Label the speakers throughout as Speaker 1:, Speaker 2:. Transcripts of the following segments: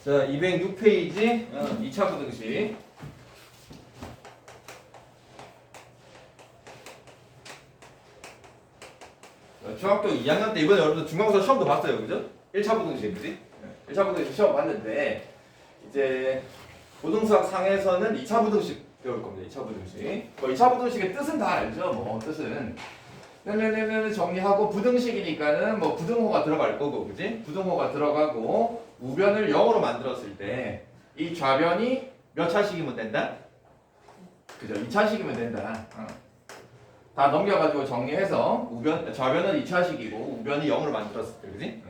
Speaker 1: 자, 206페이지 2차 부등식. 중학교 2학년 때 이번에 여러분들 중간고사 시험도 봤어요, 그죠? 1차 부등식, 그지? 1차 부등식 시험 봤는데 이제 고등수학 상에서는 2차 부등식 배울 겁니다. 2차 부등식. 뭐 2차 부등식의 뜻은 다 알죠, 뭐 뜻은. 정리하고 부등식이니까는 뭐 부등호가 들어갈 거고, 그지? 부등호가 들어가고 우변을 0으로 만들었을 때 이 좌변이 몇 차식이면 된다? 그죠? 2차식이면 된다. 다 넘겨가지고 정리해서 좌변은 2차식이고 우변이 0으로 만들었을 때, 그지?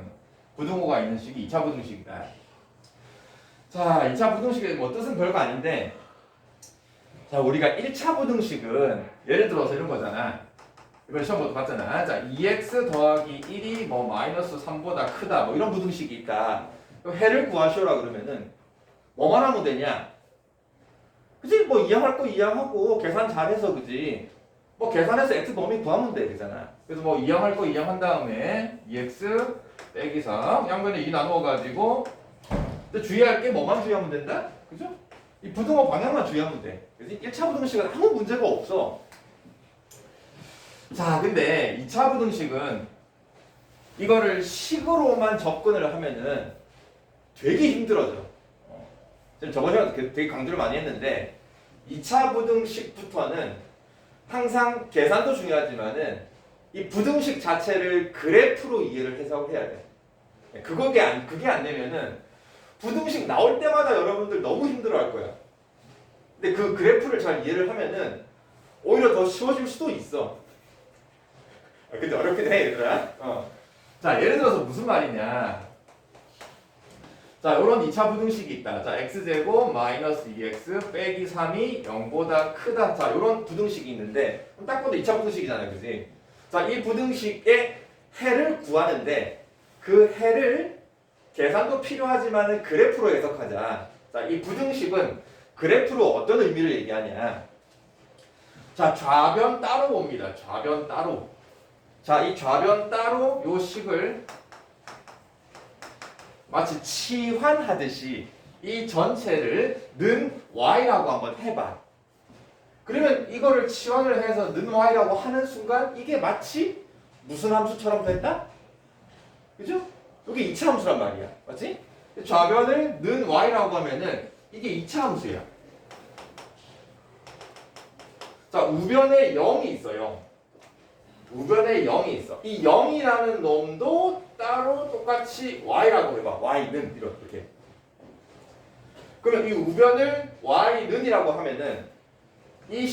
Speaker 1: 부등호가 있는 식이 2차 부등식이다. 자, 2차 부등식의 뭐 뜻은 별거 아닌데, 자, 우리가 1차 부등식은 예를 들어서 이런 거잖아. 이번에 시험부터 봤잖아. 자, 2x 더하기 1이 뭐 마이너스 3보다 크다. 뭐 이런 부등식이 있다. 그럼 해를 구하시오라 그러면은 뭐만 하면 되냐? 그지? 뭐 이항할 거 이항하고 계산 잘해서, 그지? 뭐 계산해서 x 범위 구하면 돼, 되잖아. 그래서 뭐 이항할 거 이항한 다음에 2x 빼기 3 양변에 2 나누어 가지고, 근데 주의할 게 뭐만 주의하면 된다? 그죠? 이 부등호 방향만 주의하면 돼. 그지? 1차 부등식은 아무 문제가 없어. 자, 근데 2차 부등식은 이거를 식으로만 접근을 하면은 되게 힘들어져. 지금 저번 시간에 되게 강조를 많이 했는데 2차 부등식부터는 항상 계산도 중요하지만은 이 부등식 자체를 그래프로 이해를 해석을 해야 돼. 그게 안 되면은 부등식 나올 때마다 여러분들 너무 힘들어할 거야. 근데 그 그래프를 잘 이해를 하면은 오히려 더 쉬워질 수도 있어. 근데 어렵긴 해, 얘들아. 자, 예를 들어서 무슨 말이냐. 자, 이런 2차 부등식이 있다. 자, x제곱 마이너스 2x 빼기 3이 0보다 크다. 자, 이런 부등식이 있는데 딱 봐도 2차 부등식이잖아요, 그지? 자, 이 부등식의 해를 구하는데 그 해를 계산도 필요하지만은 그래프로 해석하자. 자, 이 부등식은 그래프로 어떤 의미를 얘기하냐. 자, 좌변 따로 봅니다. 좌변 따로. 자, 이 좌변 따로 요 식을 마치 치환하듯이 이 전체를 는 y라고 한번 해봐. 그러면 이거를 치환을 해서 는 y라고 하는 순간 이게 마치 무슨 함수처럼 됐다? 그죠? 이게 2차 함수란 말이야. 맞지? 좌변을 는 y라고 하면은 이게 2차 함수야. 자, 우변에 0이 있어요. 우변에 0이 있어. 이 0이라는 놈도 따로 똑같이 y라고 해봐. y는 이렇게. 그러면 이 우변을 y는이라고 하면은 이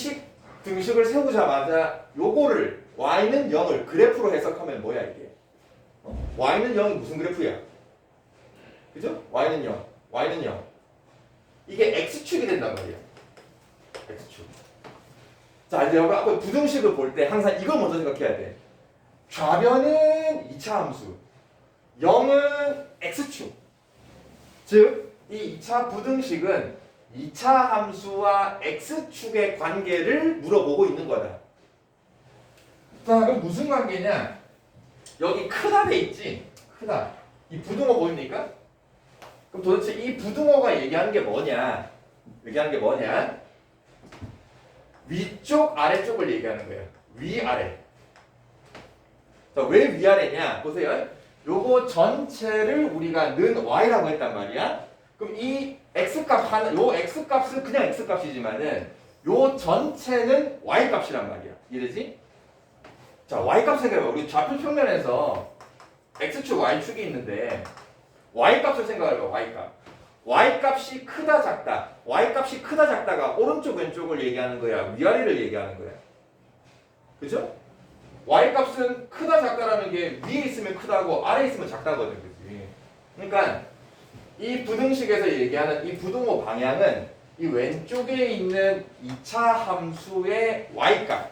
Speaker 1: 등식을 세우자마자 요거를 y는 0을 그래프로 해석하면 뭐야 이게? y는 0이 무슨 그래프야? 그죠? y는 0. y는 0. 이게 x축이 된단 말이야. x축. 자, 이제 여러분 앞으로 부등식을 볼 때 항상 이거 먼저 생각해야 돼. 좌변은 2차 함수, 0은 x축. 즉, 이 2차 부등식은 2차 함수와 x축의 관계를 물어보고 있는 거다. 자, 그럼 무슨 관계냐? 여기 크다 돼 있지? 크다. 이 부등호 보입니까? 그럼 도대체 이 부등호가 얘기하는 게 뭐냐? 위쪽, 아래쪽을 얘기하는 거예요. 위아래. 자, 왜 위아래냐? 보세요. 요거 전체를 우리가 는 y라고 했단 말이야. 그럼 이 x값 하나, 요 x값은 그냥 x값이지만은 요 전체는 y값이란 말이야. 이해되지? 자, y값 생각해봐. 우리 좌표 평면에서 x축, y축이 있는데 y값을 생각해봐. y값. y값이 크다 작다. y값이 크다 작다가 오른쪽 왼쪽을 얘기하는 거야. 위아래를 얘기하는 거야. 그죠? y값은 크다 작다라는 게 위에 있으면 크다고 아래에 있으면 작다거든. 그치? 그러니까 이 부등식에서 얘기하는 이 부등호 방향은 이 왼쪽에 있는 2차 함수의 y값과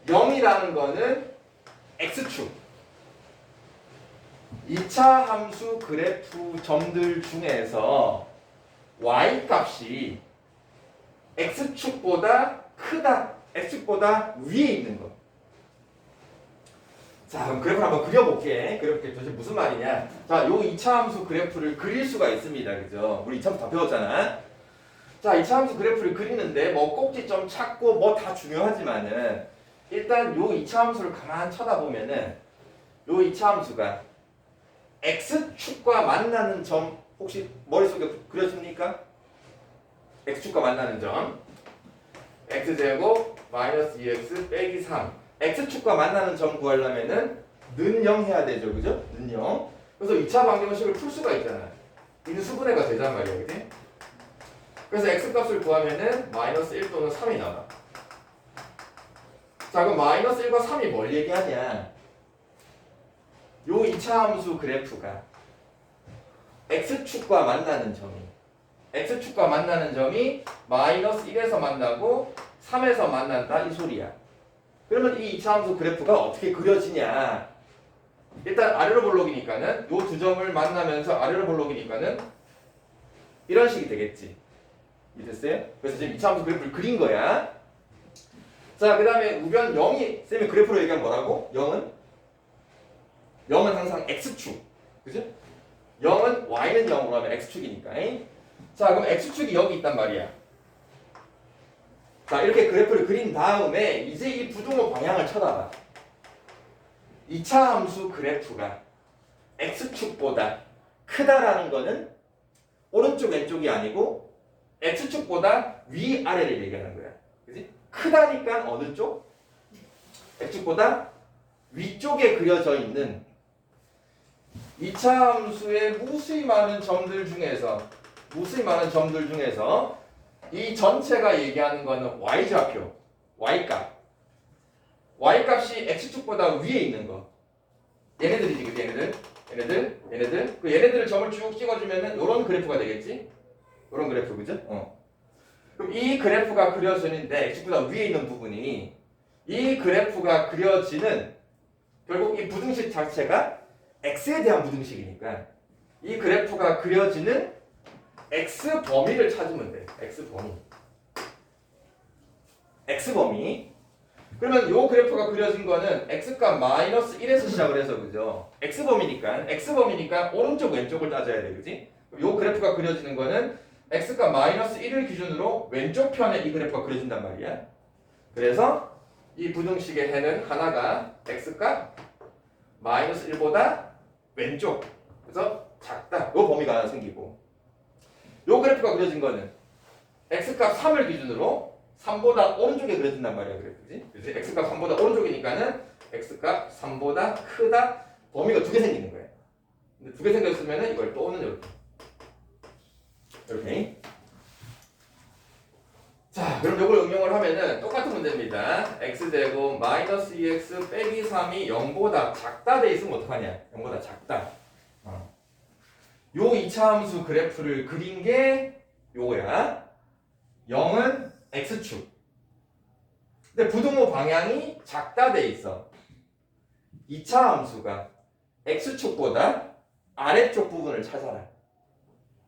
Speaker 1: 0이라는 거는 x축. 2차 함수 그래프 점들 중에서 y값이 x축보다 크다, x축보다 위에 있는 것. 자, 그럼 그래프를 한번 그려볼게. 그려볼게. 도대체 무슨 말이냐? 자, 요 2차 함수 그래프를 그릴 수가 있습니다. 그죠? 우리 2차 함수 다 배웠잖아. 자, 2차 함수 그래프를 그리는데 뭐 꼭지점 찾고 뭐 다 중요하지만은 일단 요 2차 함수를 가만히 쳐다보면은 요 2차 함수가 x축과 만나는 점 혹시 머릿속에 그려집니까? x축과 만나는 점 x제곱 마이너스 2x 빼기 3 x축과 만나는 점 구하려면은 는 0 해야 되죠. 그죠? 는 0. 그래서 2차 방정식을 풀 수가 있잖아. 인수분해가 되단 말이야. 그지? 그래서 x값을 구하면은 마이너스 1 또는 3이 나와. 자, 그럼 마이너스 1과 3이 뭘 얘기하냐? 요 2차 함수 그래프가 x축과 만나는 점이 마이너스 1에서 만나고 3에서 만난다 이 소리야. 그러면 이 2차 함수 그래프가 어떻게 그려지냐? 일단 아래로 볼록이니까는 요 두 점을 만나면서 아래로 볼록이니까는 이런 식이 되겠지. 이해됐어요? 그래서 지금 2차 함수 그래프를 그린 거야. 자, 그 다음에 우변 0이 쌤이 그래프로 얘기하면 뭐라고? 0은 항상 x축. 그죠? 0은 y는 0으로 하면 x축이니까. 자, 그럼 x축이 여기 있단 말이야. 자, 이렇게 그래프를 그린 다음에 이제 이 부등호 방향을 쳐다봐. 2차 함수 그래프가 x축보다 크다라는 거는 오른쪽 왼쪽이 아니고 x축보다 위아래를 얘기하는 거야. 그지? 크다니까 어느 쪽? x축보다 위쪽에 그려져 있는 2차 함수의 무수히 많은 점들 중에서 이 전체가 얘기하는 거는 y좌표, y값. y값이 x축보다 위에 있는 거. 얘네들이지, 그치? 얘네들. 그 얘네들을 점을 쭉 찍어주면은 요런 그래프가 되겠지? 요런 그래프, 그죠? 그럼 이 그래프가 그려지는데 x축보다 위에 있는 부분이 이 그래프가 그려지는 결국 이 부등식 자체가 x에 대한 부등식이니까 이 그래프가 그려지는 x 범위를 찾으면 돼. x 범위. 그러면 요 그래프가 그려진 거는 x값 마이너스 1에서 시작을 해서 그죠? x 범위니까 오른쪽 왼쪽을 따져야 돼. 그지? 요 그래프가 그려지는 거는 x값 마이너스 1을 기준으로 왼쪽 편에 이 그래프가 그려진단 말이야. 그래서 이 부등식의 해는 하나가 x값 마이너스 1보다 왼쪽. 그래서 작다. 요 범위가 하나 생기고. 요 그래프가 그려진 거는 x값 3을 기준으로 3보다 오른쪽에 그려진단 말이야. 그지? 그래서 x값 3보다 오른쪽이니까는 x값 3보다 크다. 범위가 두 개 생기는 거야. 근데 두 개 생겼으면은 이걸 또는 이렇게. 자, 그럼 요걸 응용을 하면은 똑같은 문제입니다. x제곱 마이너스 2x 빼기 3이 0보다 작다 돼 있으면 어떡하냐? 0보다 작다. 요 2차 함수 그래프를 그린 게 요거야. 0은 x축. 근데 부등호 방향이 작다 돼 있어. 2차 함수가 x축보다 아래쪽 부분을 찾아라.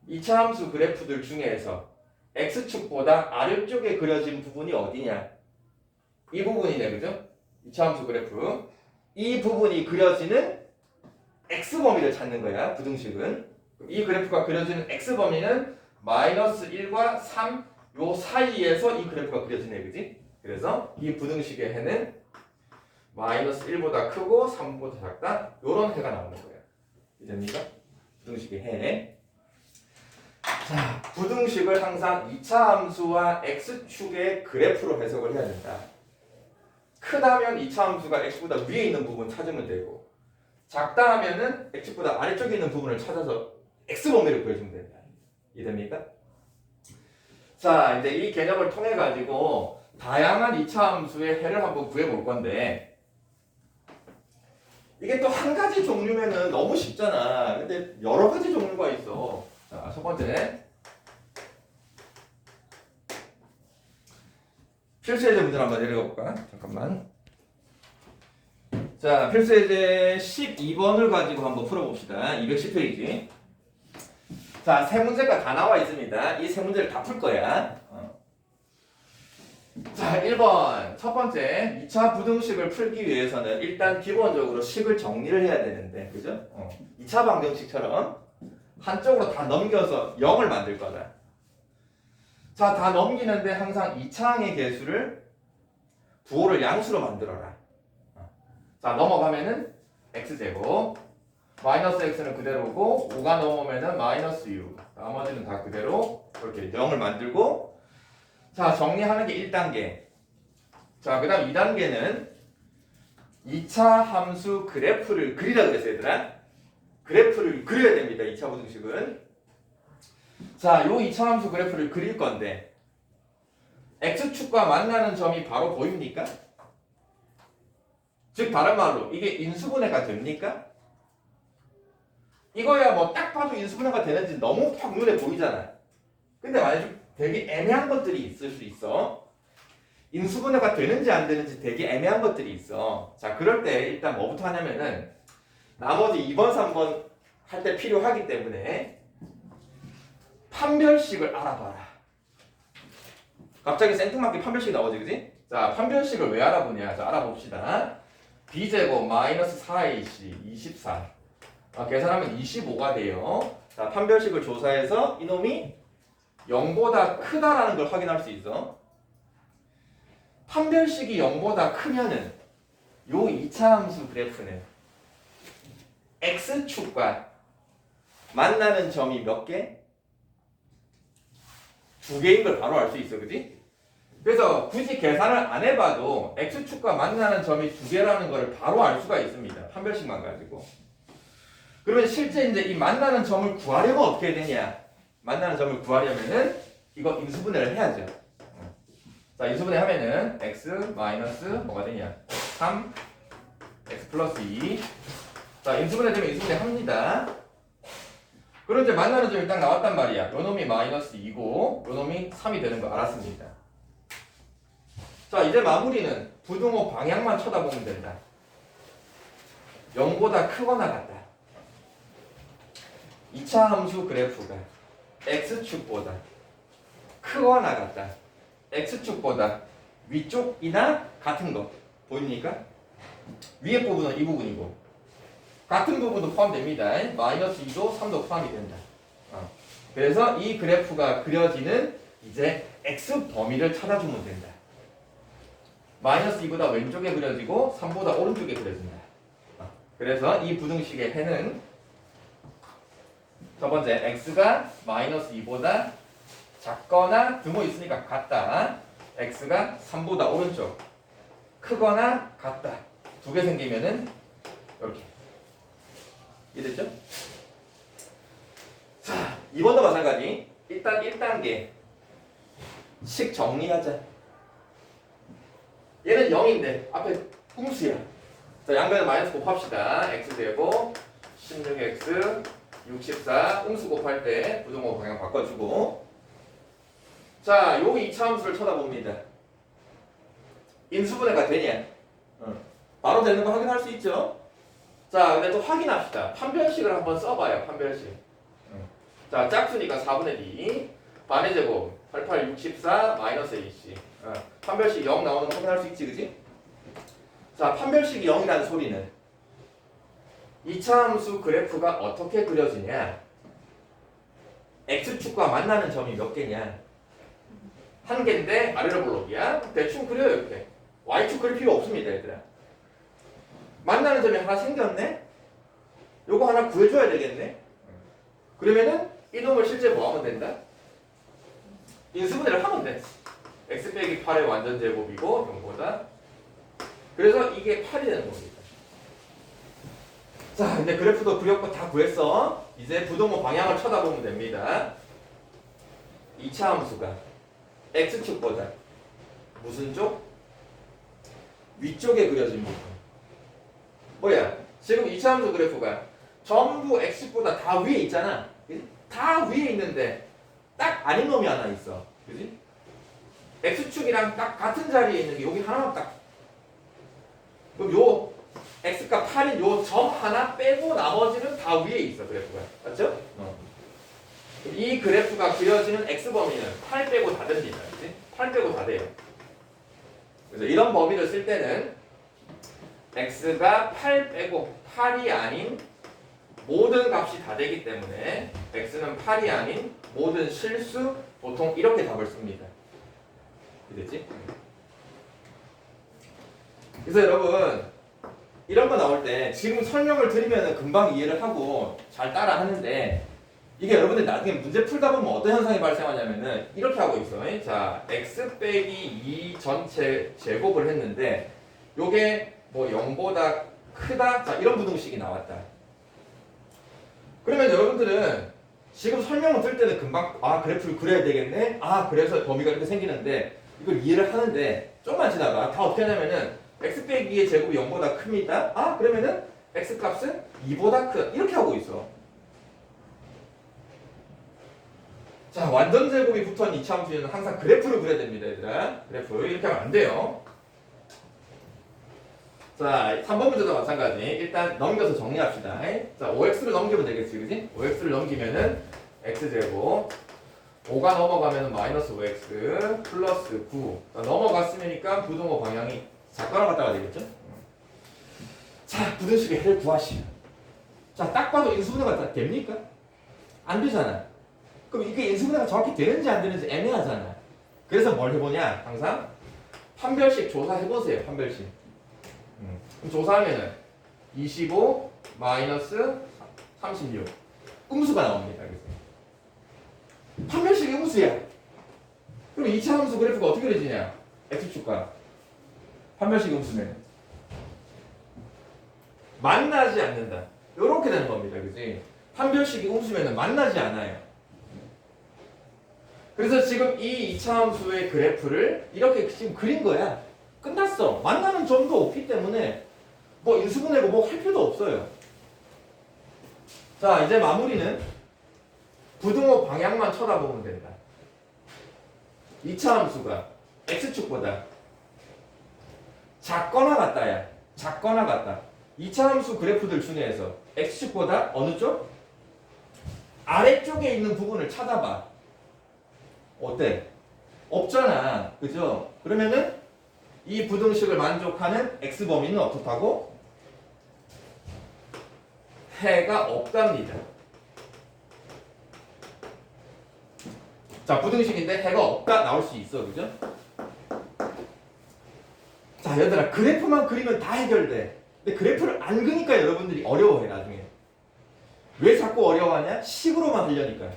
Speaker 1: 2차 함수 그래프들 중에서 x축보다 아래쪽에 그려진 부분이 어디냐? 이 부분이네, 그죠? 2차 함수 그래프. 이 부분이 그려지는 x범위를 찾는 거야, 부등식은. 이 그래프가 그려지는 x범위는 마이너스 1과 3 요 사이에서 이 그래프가 그려지네, 그지? 그래서 이 부등식의 해는 마이너스 1보다 크고 3보다 작다. 요런 해가 나오는 거예요. 이해됩니까? 부등식의 해. 자, 부등식을 항상 2차 함수와 x축의 그래프로 해석을 해야 된다. 크다면 2차 함수가 x보다 위에 있는 부분 찾으면 되고, 작다 하면은 x보다 아래쪽에 있는 부분을 찾아서 x범위를 구해주면 된다. 이해됩니까? 자, 이제 이 개념을 통해 가지고 다양한 2차 함수의 해를 한번 구해볼 건데, 이게 또 한 가지 종류면은 너무 쉽잖아. 근데 여러 가지 종류가 있어. 자, 첫 번째 필수예제 문제를 한번 내려가 볼까? 잠깐만. 자, 필수예제 12번을 가지고 한번 풀어봅시다. 210페이지. 자, 세 문제가 다 나와 있습니다. 이 세 문제를 다 풀 거야. 자, 1번. 첫 번째, 2차 부등식을 풀기 위해서는 일단 기본적으로 식을 정리를 해야 되는데, 그죠? 2차 방정식처럼 한쪽으로 다 넘겨서 0을 만들 거다. 자, 다 넘기는데 항상 2차항의 개수를 부호를 양수로 만들어라. 자, 넘어가면은 x제곱, 마이너스 x는 그대로고 5가 넘으면은 마이너스 6, 나머지는 다 그대로 이렇게 0을 만들고, 자, 정리하는 게 1단계. 자, 그 다음 2단계는 2차 함수 그래프를 그리라 그랬어요, 얘들아. 그래프를 그려야 됩니다, 2차 부등식은. 자, 요 2차 함수 그래프를 그릴 건데, x축과 만나는 점이 바로 보입니까? 즉, 다른 말로, 이게 인수분해가 됩니까? 이거야 뭐 딱 봐도 인수분해가 되는지 너무 확 눈에 보이잖아. 근데 만약에 되게 애매한 것들이 있을 수 있어. 인수분해가 되는지 안 되는지 되게 애매한 것들이 있어. 자, 그럴 때 일단 뭐부터 하냐면은 나머지 2번, 3번 할 때 필요하기 때문에 판별식을 알아봐라. 갑자기 생뚱맞게 판별식이 나오지, 그지? 자, 판별식을 왜 알아보냐? 자, 알아봅시다. b제곱 마이너스 4ac 24. 계산하면 25가 돼요. 자, 판별식을 조사해서 이놈이 0보다 크다라는 걸 확인할 수 있어. 판별식이 0보다 크면은 요 2차 함수 그래프는 x축과 만나는 점이 몇 개? 2개인 걸 바로 알 수 있어, 그지? 그래서 굳이 계산을 안 해봐도 x축과 만나는 점이 2개라는 걸 바로 알 수가 있습니다. 판별식만 가지고. 그러면 실제 이제 이 만나는 점을 구하려면 어떻게 해야 되냐? 만나는 점을 구하려면은 이거 인수분해를 해야죠. 자, 인수분해 하면은 x 마이너스 뭐가 되냐? 3 x 플러스 2. 자, 인수분해 되면 인수분해 합니다. 그럼 이제 만나는 점이 딱 나왔단 말이야. 요 놈이 마이너스 2고 요 놈이 3이 되는 거 알았습니다. 자, 이제 마무리는 부등호 방향만 쳐다보면 된다. 0보다 크거나 같다. 2차 함수 그래프가 x축보다 크거나 같다. x축보다 위쪽이나 같은 거 보입니까? 위에 부분은 이 부분이고 같은 부분도 포함됩니다. 마이너스 2도 3도 포함이 된다. 그래서 이 그래프가 그려지는 이제 x 범위를 찾아주면 된다. 마이너스 2보다 왼쪽에 그려지고 3보다 오른쪽에 그려진다. 그래서 이 부등식의 해는 첫 번째 x가 마이너스 2보다 작거나 등호 있으니까 같다. x가 3보다 오른쪽 크거나 같다. 두 개 생기면은 이렇게 이해됐죠? 자, 2번도 마찬가지. 일단 1단계 식 정리하자. 얘는 0인데 앞에 음수야. 자, 양변을 마이너스 곱합시다. x제곱 16x 64 음수 곱할 때 부등호 방향 바꿔주고, 자, 요 2차 함수를 쳐다봅니다. 인수분해가 되냐? 바로 되는 거 확인할 수 있죠? 자, 근데 또 확인합시다. 판별식을 한번 써봐요. 판별식. 자, 짝수니까 4분의 d 반의 제곱 88 64 마이너스 ac. 판별식 0 나오는 거 확인할 수 있지, 그지? 자, 판별식이 0이라는 소리는 2차 함수 그래프가 어떻게 그려지냐? x축과 만나는 점이 몇 개냐? 한 개인데 아래로 볼록이야. 대충 그려요, 이렇게. y축 그릴 필요 없습니다, 얘들아. 만나는 점이 하나 생겼네? 요거 하나 구해줘야 되겠네? 그러면은 이놈을 실제 뭐 하면 된다? 인수분해를 하면 돼. x 빼기 8의 완전 제곱이고 0보다. 그래서 이게 8이 되는 겁니다. 자, 근데 그래프도 그렸고 다 구했어. 이제 부등호 방향을 쳐다보면 됩니다. 2차 함수가 x축보다 무슨 쪽? 위쪽에 그려진 부분. 뭐야? 지금 2차 함수 그래프가 전부 x축보다 다 위에 있잖아. 그치? 다 위에 있는데 딱 아닌 놈이 하나 있어. 그지? x축이랑 딱 같은 자리에 있는 게 여기 하나만 딱. 그럼 요 x가 8인 요 점 하나 빼고 나머지는 다 위에 있어, 그래프가. 맞죠? 이 그래프가 그려지는 x범위는 8 빼고 다 됩니다. 그치? 8 빼고 다 돼요. 그래서 이런 범위를 쓸 때는 x가 8 빼고 8이 아닌 모든 값이 다 되기 때문에 x는 8이 아닌 모든 실수 보통 이렇게 답을 씁니다. 이해되지? 그래서 여러분 이런 거 나올 때 지금 설명을 드리면 금방 이해를 하고 잘 따라 하는데 이게 여러분들 나중에 문제 풀다 보면 어떤 현상이 발생하냐면은 이렇게 하고 있어요. 자, x 빼기 2 전체 제곱을 했는데 요게 뭐 0보다 크다? 자, 이런 부등식이 나왔다. 그러면 여러분들은 지금 설명을 들 때는 금방 아 그래프를 그려야 되겠네? 아 그래서 범위가 이렇게 생기는데 이걸 이해를 하는데 좀만 지나가 다 어떻게 하냐면은 x 빼기 2의 제곱이 0보다 큽니다. 아 그러면은 x 값은 2보다 크다. 이렇게 하고 있어. 자, 완전 제곱이 붙은 이차함수는 항상 그래프를 그려야 됩니다, 얘들아. 그래프 이렇게 하면 안 돼요. 자, 3번 문제도 마찬가지. 일단 넘겨서 정리합시다. 자, 5x를 넘기면 되겠지, 그지? 5x를 넘기면은 x제곱 5가 넘어가면은 마이너스 5x 플러스 9. 자, 넘어갔으니까 부등호 방향이 작거나 같다가 되겠죠? 자, 부등식의 해를 구하시오. 자, 딱 봐도 인수분해가 됩니까? 안 되잖아. 그럼 이게 인수분해가 정확히 되는지 안 되는지 애매하잖아. 그래서 뭘 해보냐? 항상 판별식 조사해보세요. 판별식. 그럼 조사하면은 25 마이너스 36 음수가 나옵니다. 그래서 판별식이 음수야. 그럼 2차 함수 그래프가 어떻게 그려지냐? x축과 판별식 음수면 만나지 않는다. 이렇게 되는 겁니다. 그지? 판별식이 음수면 만나지 않아요. 그래서 지금 이 2차 함수의 그래프를 이렇게 지금 그린 거야. 끝났어. 만나는 점도 없기 때문에 뭐 인수분해고 뭐 할 필요도 없어요. 자, 이제 마무리는 부등호 방향만 쳐다보면 된다. 2차 함수가 x축보다 작거나 같다야. 작거나 같다. 2차 함수 그래프들 중에서 x축보다 어느 쪽? 아래쪽에 있는 부분을 찾아봐. 어때? 없잖아. 그죠? 그러면은 이 부등식을 만족하는 x범위는 어떻다고? 해가 없답니다. 자, 부등식인데 해가 없다 나올 수 있어. 그죠? 자, 얘들아 그래프만 그리면 다 해결돼. 근데 그래프를 안 그니까 여러분들이 어려워해 나중에. 왜 자꾸 어려워하냐? 식으로만 하려니까.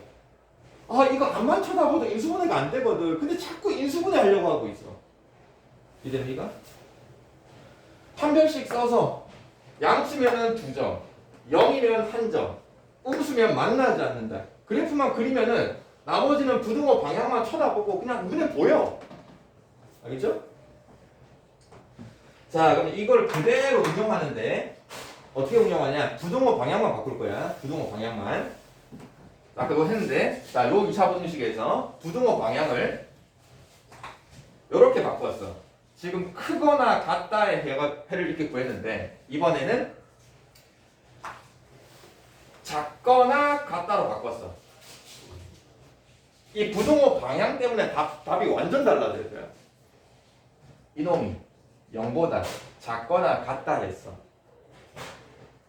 Speaker 1: 아 이거 앞만 쳐다봐도 인수분해가 안 되거든. 근데 자꾸 인수분해 하려고 하고 있어. 이해됩니까? 판별식 써서 양수면은 2점, 0이면 1점, 음수면 만나지 않는다. 그래프만 그리면은 나머지는 부등호 방향만 쳐다보고 그냥 눈에 보여. 알겠죠? 자, 그럼 이걸 그대로 응용하는데 어떻게 응용하냐? 부등호 방향만 바꿀 거야. 부등호 방향만. 아까 그거 했는데, 자, 요 2차 부등식에서 부등호 방향을 요렇게 바꿨어. 지금 크거나 같다의 해를 이렇게 구했는데, 이번에는 작거나 같다로 바꿨어. 이 부등호 방향 때문에 답이 완전 달라져요. 이놈이 0보다 작거나 같다 했어.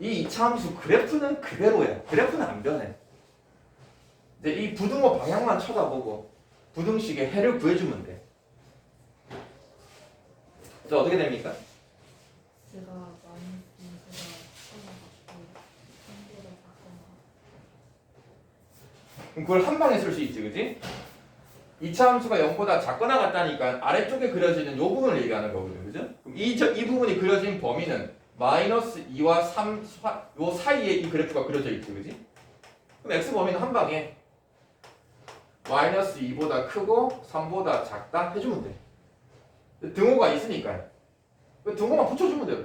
Speaker 1: 이 2차 함수 그래프는 그대로야. 그래프는 안 변해. 이제 이 부등호 방향만 쳐다보고 부등식의 해를 구해주면 돼. 자, 어떻게 됩니까?
Speaker 2: 제가 많이 제가 찾아봤고 한보다 작거나.
Speaker 1: 그럼 그걸 한 방에 쓸 수 있지, 그지? 2차 함수가 0보다 작거나 같다니까 아래쪽에 그려지는 이 부분을 얘기하는 거거든, 그죠? 그럼 이 부분이 그려진 범위는 마이너스 2와 3, 요 사이에 이 그래프가 그려져 있지, 그지? 그럼 x 범위는 한 방에 마이너스 2보다 크고 3보다 작다 해주면 돼. 등호가 있으니까 등호만 붙여주면 돼요.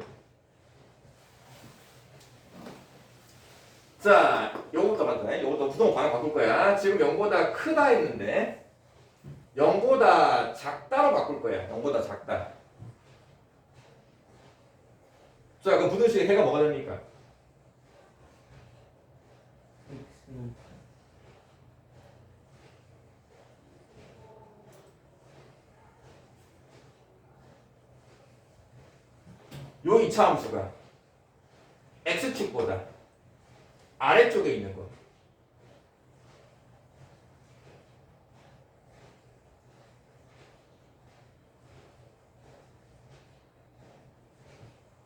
Speaker 1: 자, 요거부터 간다. 요것도 부등호 방향 바꿀 거야. 지금 0보다 크다 했는데 0보다 작다로 바꿀 거야. 0보다 작다. 자, 그럼 부등식의 해가 뭐가 됩니까? 요 2차 함수가 x축보다 아래쪽에 있는 거.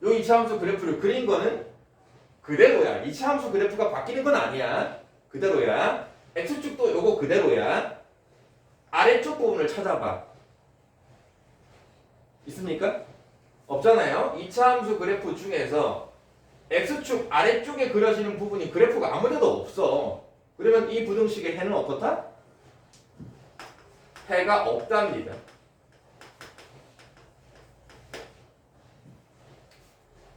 Speaker 1: 요 2차 함수 그래프를 그린 거는 그대로야. 2차 함수 그래프가 바뀌는 건 아니야. 그대로야. x축도 요거 그대로야. 아래쪽 부분을 찾아봐. 있습니까? 없잖아요. 2차 함수 그래프 중에서 x축 아래쪽에 그려지는 부분이 그래프가 아무데도 없어. 그러면 이 부등식의 해는 어떻다? 해가 없답니다.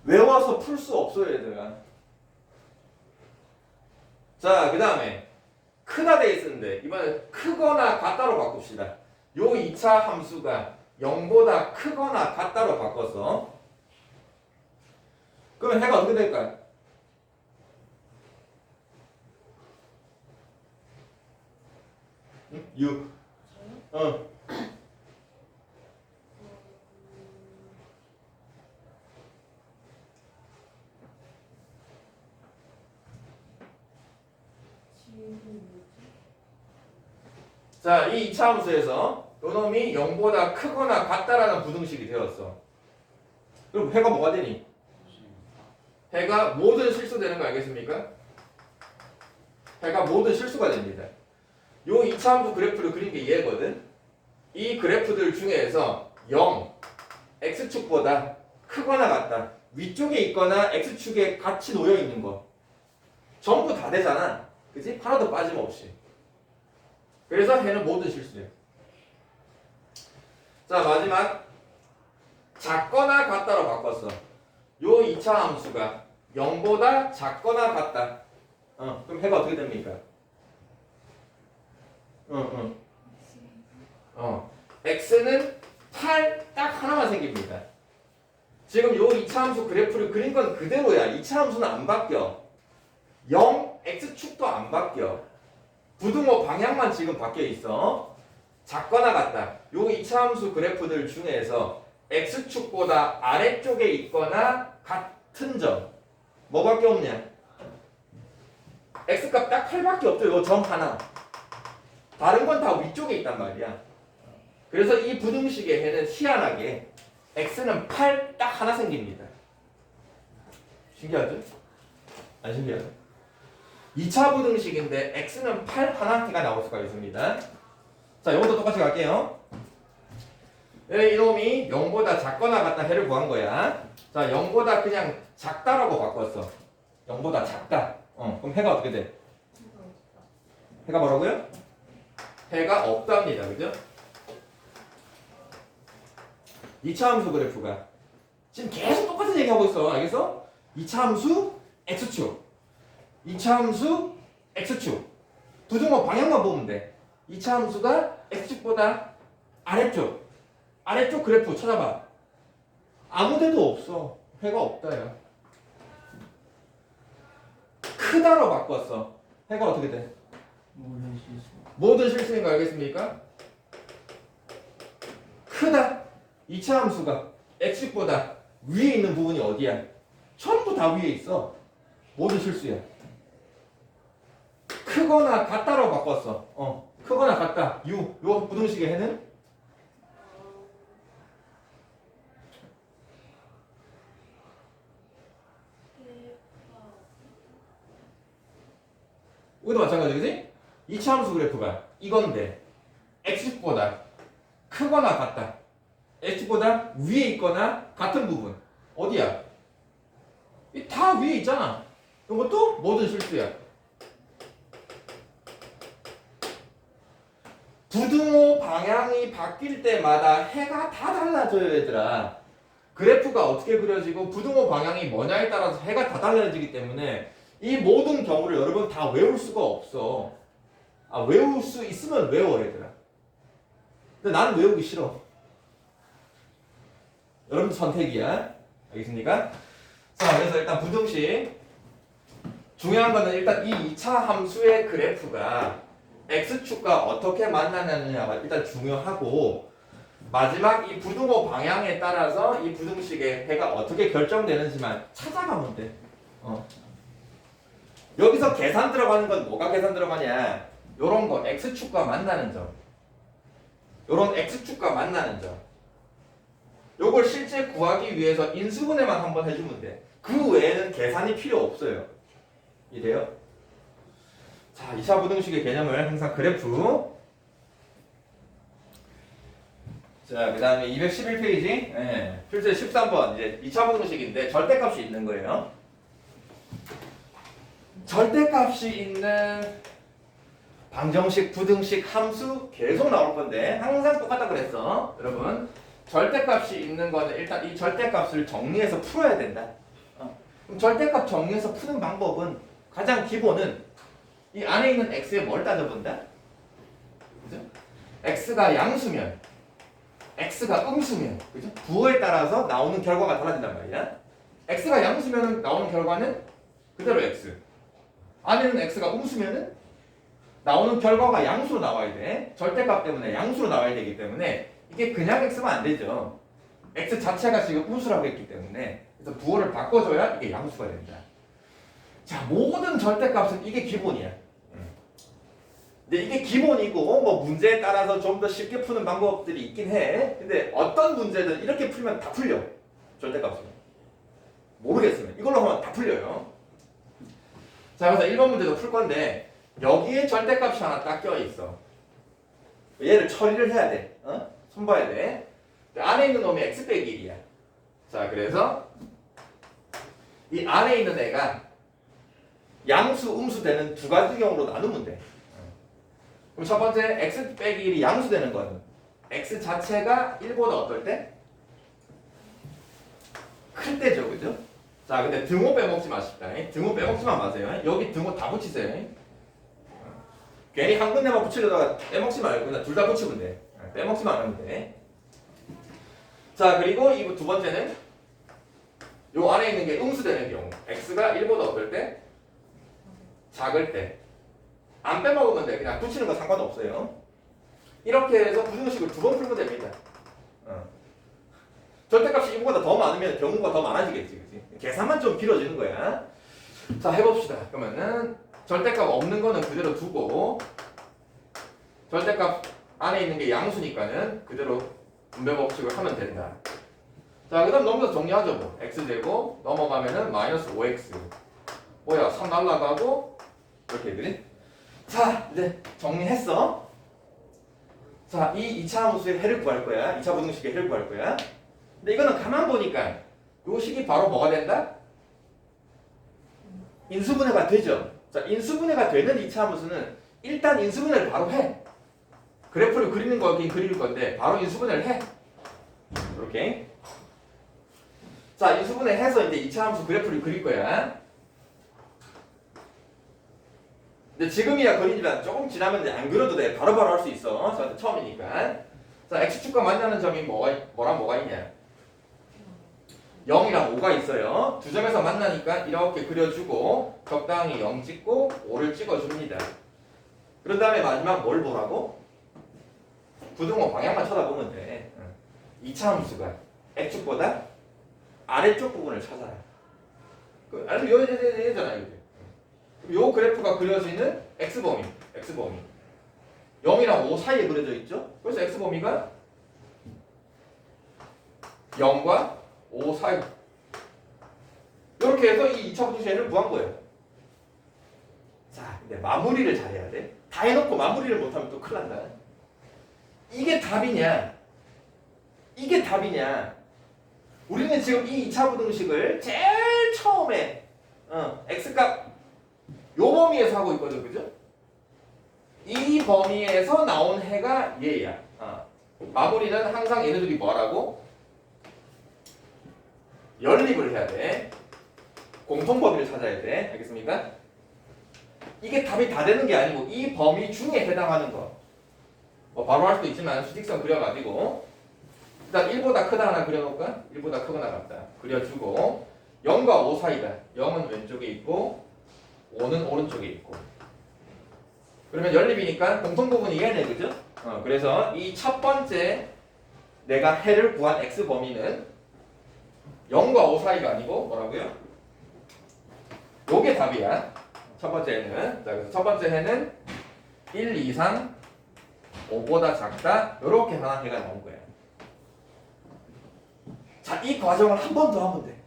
Speaker 1: 외워서 풀 수 없어요, 얘들아. 자, 그 다음에 크다 돼 있었는데 이번에 크거나 같다로 바꿉시다. 요 2차 함수가 0보다 크거나 같다로 바꿔서 그러면 해가 어떻게 될까요? 응? 6.
Speaker 2: 저요? 지금 뭐지?
Speaker 1: 자, 이 2차 함수에서 요 놈이 0보다 크거나 같다라는 부등식이 되었어. 그럼 해가 뭐가 되니? 해가 모든 실수되는 거 알겠습니까? 해가 모든 실수가 됩니다. 요 2차 함수 그래프를 그린 게 얘거든. 이 그래프들 중에서 0, x축보다 크거나 같다. 위쪽에 있거나 x축에 같이 놓여 있는 거. 전부 다 되잖아. 그치? 하나도 빠짐없이. 그래서 해는 모든 실수야. 자, 마지막 작거나 같다로 바꿨어. 요 2차 함수가 0보다 작거나 같다. 그럼 해가 어떻게 됩니까? x는 8 딱 하나만 생깁니다. 지금 요 2차 함수 그래프를 그린 건 그대로야. 2차 함수는 안 바뀌어. 0, x축도 안 바뀌어. 부등호 방향만 지금 바뀌어 있어. 작거나 같다. 요 2차 함수 그래프들 중에서 x축보다 아래쪽에 있거나 같은 점. 뭐밖에 없냐? x값 딱 8밖에 없죠. 요 점 하나. 다른 건 다 위쪽에 있단 말이야. 그래서 이 부등식의 해는 희한하게 x는 8 딱 하나 생깁니다. 신기하죠? 안 신기하죠? 2차 부등식인데 x는 8 하나가 나올 수가 있습니다. 자, 이것도 똑같이 갈게요. 이놈이 0보다 작거나 같다 해를 구한 거야. 자, 0보다 그냥 작다라고 바꿨어. 0보다 작다. 그럼 해가 어떻게 돼?
Speaker 2: 해가 없다.
Speaker 1: 해가 뭐라고요? 해가 없답니다. 그죠? 2차 함수 그래프가 지금 계속 똑같은 얘기하고 있어. 알겠어? 2차 함수 x축, 2차 함수 x축. 부등호 방향만 보면 돼. 2차 함수가 x축보다 아래쪽 그래프 찾아봐. 아무데도 없어. 해가 없다야. 크다로 바꿨어. 해가 어떻게 돼? 모든 실수인 거 알겠습니까? 크다. 2차 함수가 x축보다 위에 있는 부분이 어디야? 전부 다 위에 있어. 모든 실수야. 크거나 같다로 바꿨어. 크거나 같다. 요 부등식의 해는 여기도 마찬가지지? 2차 함수 그래프가 이건데 x축보다 크거나 같다. x축보다 위에 있거나 같은 부분 어디야? 다 위에 있잖아. 이것도 모든 실수야. 부등호 방향이 바뀔 때마다 해가 다 달라져요, 얘들아. 그래프가 어떻게 그려지고 부등호 방향이 뭐냐에 따라서 해가 다 달라지기 때문에 이 모든 경우를 여러분 다 외울 수가 없어. 외울 수 있으면 외워, 얘들아. 근데 나는 외우기 싫어. 여러분 선택이야. 알겠습니까? 자, 그래서 일단 부등식. 중요한 거는 일단 이 2차 함수의 그래프가 x축과 어떻게 만나느냐가 일단 중요하고, 마지막 이 부등호 방향에 따라서 이 부등식의 해가 어떻게 결정되는지만 찾아가면 돼. 여기서 계산 들어가는 건 뭐가 계산 들어가냐? 요런 거 x축과 만나는 점. 요런 x축과 만나는 점. 요걸 실제 구하기 위해서 인수분해만 한번 해주면 돼. 그 외에는 계산이 필요 없어요. 이래요? 자, 2차 부등식의 개념을 항상 그래프. 자, 그 다음에 211페이지. 필수 13번. 이제 2차 부등식인데 절대값이 있는 거예요. 절대값이 있는 방정식, 부등식, 함수 계속 나올 건데 항상 똑같다 그랬어. 여러분, 절대값이 있는 거는 일단 이 절대값을 정리해서 풀어야 된다. 그럼 절대값 정리해서 푸는 방법은 가장 기본은 이 안에 있는 x에 뭘 따져본다? 그죠? x가 양수면, x가 음수면, 그죠? 부호에 따라서 나오는 결과가 달라진단 말이야. x가 양수면 나오는 결과는 그대로 x. 안에는 x가 음수면은 나오는 결과가 양수로 나와야 돼. 절대값 때문에 양수로 나와야 되기 때문에 이게 그냥 x면 안 되죠. x 자체가 지금 음수라고 했기 때문에 그래서 부호를 바꿔줘야 이게 양수가 된다. 자, 모든 절대값은 이게 기본이야. 근데 이게 기본이고 뭐 문제에 따라서 좀 더 쉽게 푸는 방법들이 있긴 해. 근데 어떤 문제든 이렇게 풀면 다 풀려. 절대값은. 모르겠으면 이걸로 하면 다 풀려요. 자, 그래서 1번 문제도 풀 건데 여기에 절대값이 하나 딱 껴있어. 얘를 처리를 해야 돼. 손봐야 돼. 안에 있는 놈이 x 빼기 1이야. 자, 그래서 이 안에 있는 애가 양수, 음수 되는 두 가지 경우로 나누면 돼. 그럼 첫 번째 x 빼기 1이 양수 되는 거는 x 자체가 1보다 어떨 때? 클 때죠. 그죠? 자, 근데 등호 빼먹지 마십니다. 등호 빼먹지만 마세요. 여기 등호 다 붙이세요. 괜히 한 군데만 붙이려다가 빼먹지 말고 그냥 둘 다 붙이면 돼. 빼먹지만 안 하면 돼. 자, 그리고 이 두 번째는 요 안에 있는 게 음수되는 경우. x가 1보다 어떨 때? 작을 때. 안 빼먹으면 돼. 그냥 붙이는 거 상관없어요. 이렇게 해서 부등식을 두 번 풀면 됩니다. 절대값이 1보다 더 많으면 경우가 더 많아지겠지. 그치? 계산만 좀 길어지는 거야. 자, 해봅시다. 그러면은 절대값 없는 거는 그대로 두고 절대값 안에 있는 게 양수니까는 그대로 분배 법칙을 하면 된다. 자, 그 다음 넘어서 정리하죠. 뭐. x제곱 넘어가면은 마이너스 5x. 뭐야, 3 날라가고 이렇게 애들이. 자, 이제 정리했어. 자, 이 2차 함수의 해를 구할 거야. 2차 부등식의 해를 구할 거야. 근데 이거는 가만 보니까 요 식이 바로 뭐가 된다? 인수분해가 되죠. 자, 인수분해가 되는 2차 함수는 일단 인수분해를 바로 해. 그래프를 그리는 거긴 그릴 건데 바로 인수분해를 해. 이렇게. 자, 인수분해 해서 이제 2차 함수 그래프를 그릴 거야. 근데 지금이야 그리지만 조금 지나면 이제 안 그려도 돼. 바로바로 할 수 있어. 저한테 처음이니까. 자, x축과 만나는 점이 뭐랑 뭐가 있냐? 0이랑 5가 있어요. 두 점에서 만나니까 이렇게 그려주고 적당히 0 찍고 5를 찍어줍니다. 그런 다음에 마지막 뭘 보라고? 부등호 방향만 쳐다보면 돼. 2차 함수가 x축보다 아래쪽 부분을 찾아라. 아니, 얘잖아, 이게. 요 그래프가 그려지는 x범위. 0이랑 5 사이에 그려져 있죠? 그래서 x범위가 0과 5 사이. 이렇게 해서 이 2차 부등식을 구한 거예요. 자, 근데 마무리를 잘해야 돼. 다 해놓고 마무리를 못하면 또 큰일 난다. 이게 답이냐? 이게 답이냐? 우리는 지금 이 2차 부등식을 제일 처음에 x값 요 범위에서 하고 있거든, 그죠? 이 범위에서 나온 해가 얘야. 마무리는 항상 얘네들이 뭐라고? 연립을 해야 돼. 공통범위를 찾아야 돼. 알겠습니까? 이게 답이 다 되는 게 아니고 이 범위 중에 해당하는 거. 뭐 바로 할 수도 있지만 수직선 그려가지고 일단 1보다 크다 하나 그려놓을까? 1보다 크거나 같다. 그려주고 0과 5 사이다. 0은 왼쪽에 있고 5는 오른쪽에 있고. 그러면 연립이니까 공통부분이 얘네, 그죠? 그래서 이 첫 번째 내가 해를 구한 x 범위는 0과 5 사이가 아니고 뭐라고요? 요게 답이야. 첫 번째 해는. 자, 그래서 첫 번째 해는 1 이상 5보다 작다. 요렇게 하나 해가 나온 거야. 자, 이 과정을 한 번 더 하면 돼.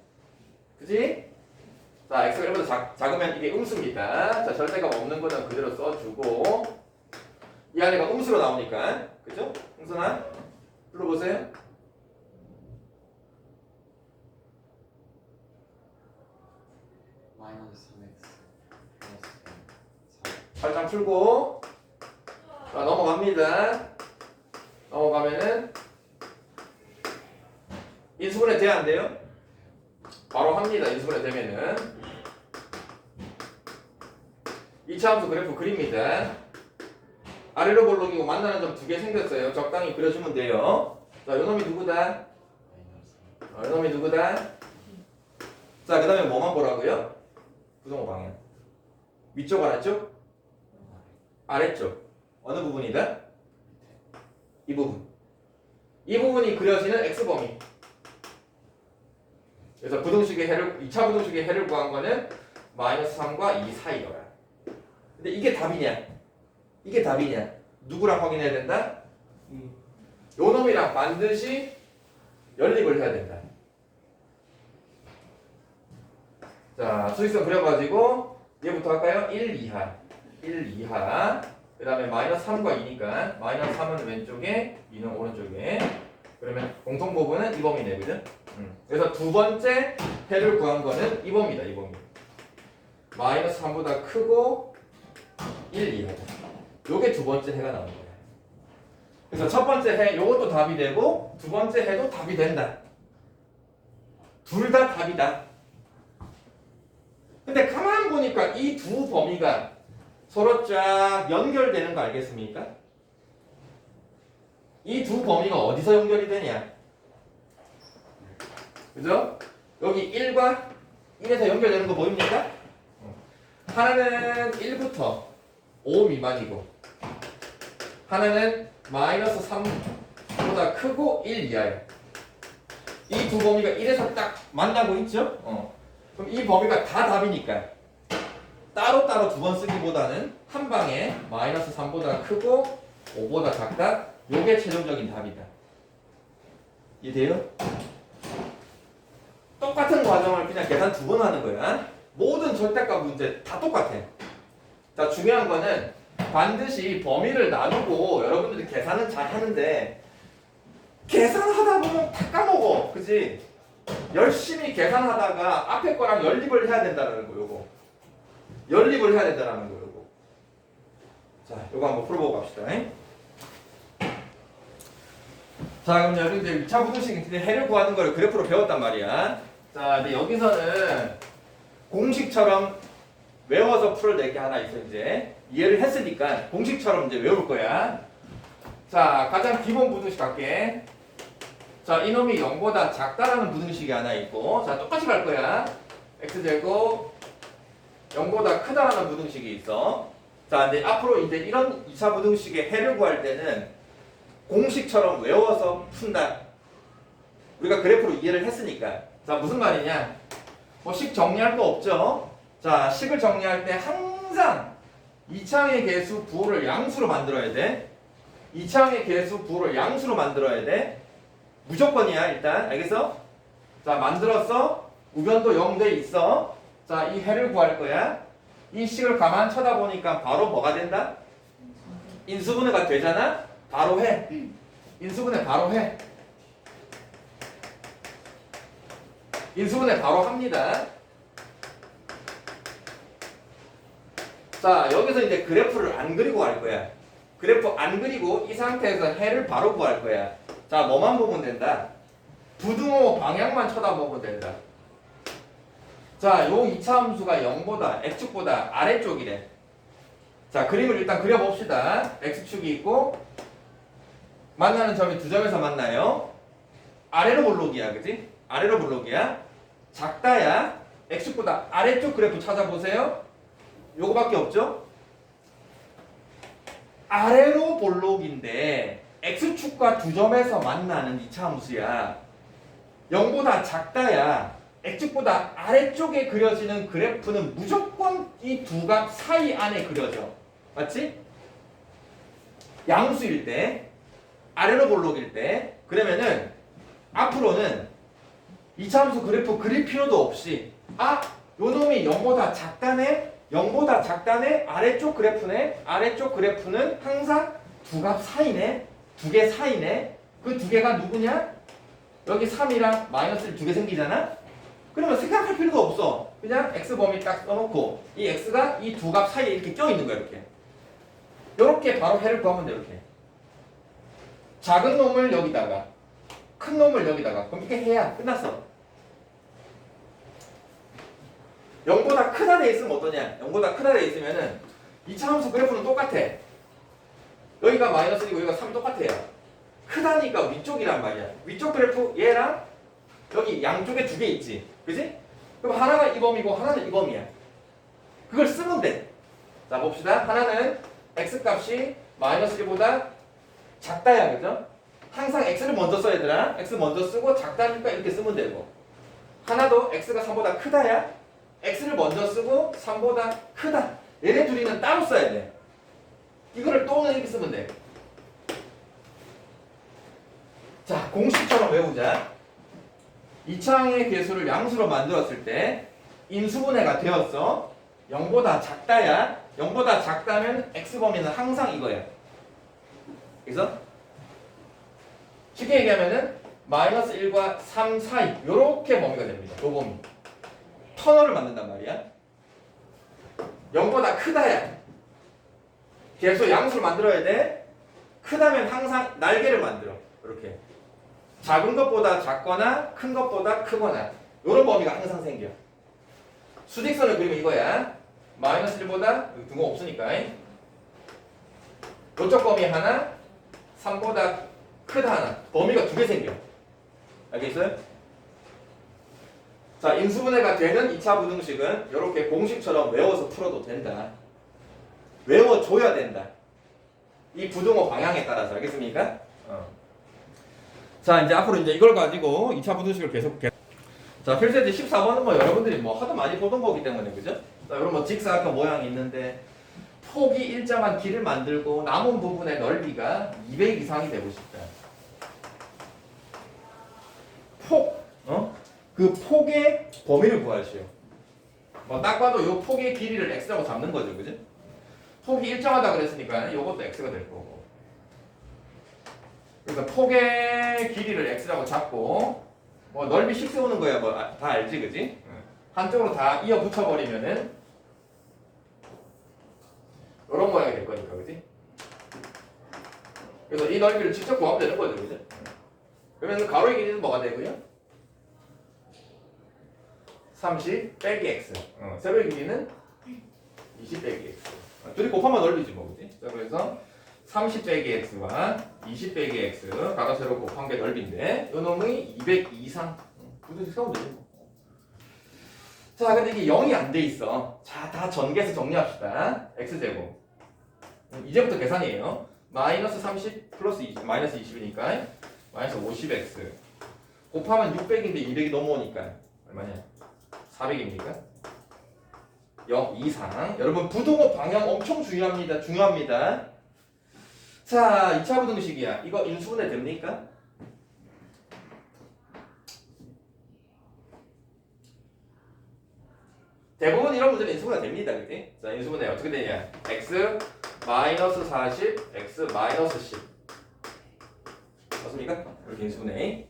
Speaker 1: 그지? 자, x가 1보다 작으면 이게 음수입니다. 자, 절대값 없는 거는 그대로 써주고 이 안에가 음수로 나오니까 그죠? 흥선아 불러보세요.
Speaker 3: 마이너스 3x 플러스 4.
Speaker 1: 팔짱 풀고 자, 넘어갑니다. 넘어가면은 인수분해 돼야 안 돼요? 바로 합니다. 인수분해 되면은 2차 함수 그래프 그립니다. 아래로 볼록이고 만나는 점 두 개 생겼어요. 적당히 그려주면 돼요. 자, 요놈이 누구다?
Speaker 3: 마이너스
Speaker 1: 요놈이 누구다? 자, 그 다음에 뭐만 보라고요? 부동호 방향. 위쪽 아래쪽? 아래쪽. 어느 부분이다? 이 부분. 이 부분이 그려지는 x범위. 그래서 부등식의 해를 2차 부등식의 해를 구한 거는 마이너스 3과 2 사이더라. 근데 이게 답이냐? 이게 답이냐? 누구랑 확인해야 된다? 요 놈이랑 반드시 연립을 해야 된다. 자, 수직선 그려가지고 얘부터 할까요? 1 이하. 1 이하. 그 다음에 마이너스 3과 2니까 마이너스 3은 왼쪽에 2는 오른쪽에. 그러면 공통부분은 이 범위네, 그죠? 그래서 두 번째 해를 구한 거는 이 범위다, 이 범위. 마이너스 3보다 크고 1 이하다. 요게 두 번째 해가 나오는 거야. 그래서 첫 번째 해 요것도 답이 되고 두 번째 해도 답이 된다. 둘 다 답이다. 근데 가만 보니까 이 두 범위가 서로 쫙 연결되는 거 알겠습니까? 이 두 범위가 어디서 연결이 되냐? 그죠? 여기 1과 1에서 연결되는 거 보입니까? 하나는 1부터 5 미만이고 하나는 마이너스 3보다 크고 1 이하예요. 이 두 범위가 1에서 딱 만나고 있죠? 그럼 이 범위가 다 답이니까 따로따로 두 번 쓰기보다는 한 방에 마이너스 3보다 크고 5보다 작다. 요게 최종적인 답이다. 이해돼요? 똑같은 과정을 그냥 계산 두 번 하는 거야. 모든 절대값 문제 다 똑같아. 자, 중요한 거는 반드시 범위를 나누고 여러분들이 계산은 잘 하는데 계산하다 보면 다 까먹어. 그지? 열심히 계산하다가 앞에 거랑 연립을 해야 된다는 거, 요거. 연립을 해야 된다는 거, 요거. 자, 요거 한번 풀어보고 갑시다. 자, 그럼 여러분들 2차 부등식 해를 구하는 걸 그래프로 배웠단 말이야. 자, 근데 여기서는 공식처럼 외워서 풀어낼 게 하나 있어. 이제 이해를 했으니까 공식처럼 이제 외울 거야. 자, 가장 기본 부등식 갈게. 자, 이놈이 0보다 작다라는 부등식이 하나 있고, 자, 똑같이 갈 거야. x제곱 0보다 크다라는 부등식이 있어. 자, 근데 앞으로 이제 이런 2차 부등식의 해를 구할 때는 공식처럼 외워서 푼다. 우리가 그래프로 이해를 했으니까. 자, 무슨 말이냐? 뭐 식 정리할 거 없죠? 자, 식을 정리할 때 항상 2차항의 개수 부호를 양수로 만들어야 돼. 2차항의 개수 부호를 양수로 만들어야 돼. 무조건이야, 일단. 알겠어? 자, 만들었어. 우변도 0 돼 있어. 자, 이 해를 구할 거야. 이 식을 가만 쳐다보니까 바로 뭐가 된다? 인수분해가 되잖아? 바로 해. 인수분해 바로 해. 인수분해 바로 합니다. 자, 여기서 이제 그래프를 안 그리고 갈 거야. 그래프 안 그리고 이 상태에서 해를 바로 구할 거야. 자, 뭐만 보면 된다? 부등호 방향만 쳐다보면 된다. 자, 요 2차 함수가 0보다 x축보다 아래쪽이래. 자, 그림을 일단 그려봅시다. x축이 있고 만나는 점이 두 점에서 만나요. 아래로 볼록이야, 그지? 아래로 볼록이야. 작다야. x축보다 아래쪽 그래프 찾아보세요. 요거밖에 없죠? 아래로 볼록인데 x축과 두 점에서 만나는 이차함수야. 0보다 작다야. x축보다 아래쪽에 그려지는 그래프는 무조건 이 두 값 사이 안에 그려져. 맞지? 양수일 때, 아래로 볼록일 때, 그러면은 앞으로는 이차함수 그래프 그릴 필요도 없이 아, 요 놈이 0보다 작다네? 0보다 작다네? 아래쪽 그래프네? 아래쪽 그래프는 항상 두 값 사이네? 두 개 사이네? 그 두 개가 누구냐? 여기 3이랑 마이너스를 두 개 생기잖아? 그러면 생각할 필요도 없어. 그냥 x 범위 딱 써놓고 이 x가 이 두 값 사이에 이렇게 껴있는 거야. 이렇게. 이렇게 바로 해를 구하면 돼. 이렇게. 작은 놈을 여기다가 큰 놈을 여기다가 그럼 이렇게 해야 끝났어. 0보다 크다 돼 있으면 어떠냐? 0보다 크다 돼 있으면은 이차함수 그래프는 똑같아. 여기가 마이너스이고 여기가 3이 똑같아요. 크다니까 위쪽이란 말이야. 위쪽 그래프 얘랑 여기 양쪽에 두 개 있지. 그지? 그럼 하나가 이 범위고 하나는 이 범위야. 그걸 쓰면 돼. 자 봅시다. 하나는 x값이 마이너스 1보다 작다야. 그죠? 항상 x를 먼저 써야 되나? x 먼저 쓰고 작다니까 이렇게 쓰면 되고, 하나도 x가 3보다 크다야. x를 먼저 쓰고 3보다 크다. 얘네 둘이는 따로 써야 돼. 이거를 또는 이렇게 쓰면 돼. 자, 공식처럼 외우자. 이차항의 계수를 양수로 만들었을 때 인수분해가 되었어. 0보다 작다야. 0보다 작다면 x범위는 항상 이거야. 그래서 쉽게 얘기하면은 마이너스 1과 3 사이 요렇게 범위가 됩니다. 요 범위. 터널을 만든단 말이야. 0보다 크다야. 계속 양수를 만들어야 돼. 크다면 항상 날개를 만들어. 이렇게. 작은 것보다 작거나 큰 것보다 크거나 요런 범위가 항상 생겨. 수직선을 그리면 이거야. 마이너스 1보다 여기 등호 없으니까 요쪽 범위 하나, 3보다 크다 하나. 범위가 두 개 생겨. 알겠어요? 자, 인수분해가 되는 2차 부등식은 이렇게 공식처럼 외워서 풀어도 된다. 외워줘야 된다. 이 부등호 방향에 따라서. 알겠습니까? 자, 이제 앞으로 이제 이걸 가지고 2차 부등식을 계속 자, 필수제 14번은 뭐 여러분들이 뭐 하도 많이 보던 거기 때문에, 그죠? 자, 이런 뭐 직사각형 모양이 있는데 폭이 일정한 길을 만들고 남은 부분의 넓이가 200 이상이 되고 싶다. 폭, 그 폭의 범위를 구하시오. 뭐 딱 봐도 이 폭의 길이를 x라고 잡는 거죠, 그죠? 폭이 일정하다 그랬으니까 이것도 x가 될 거고. 그러니까 폭의 길이를 x라고 잡고 뭐 넓이 식 세우는 거야, 뭐 다 알지, 그지? 한쪽으로 다 이어 붙여버리면은 이런 모양이 될 거니까, 그지? 그래서 이 넓이를 직접 구하면 되는 거죠, 그죠? 그러면 가로의 길이는 뭐가 되고요? 30 빼기 x. 세로의 길이는 20 빼기 x. 둘이 곱하면 넓이지 뭐, 그지? 자, 그래서 30 빼기 x와 20 빼기 x 가로 세로 곱한 게 넓이인데 요 놈이 200 이상. 부등식 세우면 되지 뭐. 자, 근데 이게 0이 안 돼 있어. 자, 다 전개해서 정리합시다. x제곱. 이제부터 계산이에요. 마이너스 30 플러스 20, 마이너스 20이니까 마이너스 50x 곱하면 600인데 200이 넘어오니까 얼마냐? 400입니까? 0 이상. 여러분 부등호 방향 엄청 중요합니다. 자, 2차 부등식이야. 이거 인수분해 됩니까? 대부분 이런 문제는 인수분해 됩니다. 그치? 자, 인수분해 어떻게 되냐? x 마이너스 40, x 마이너스 10 맞습니까? 이렇게 인수분해.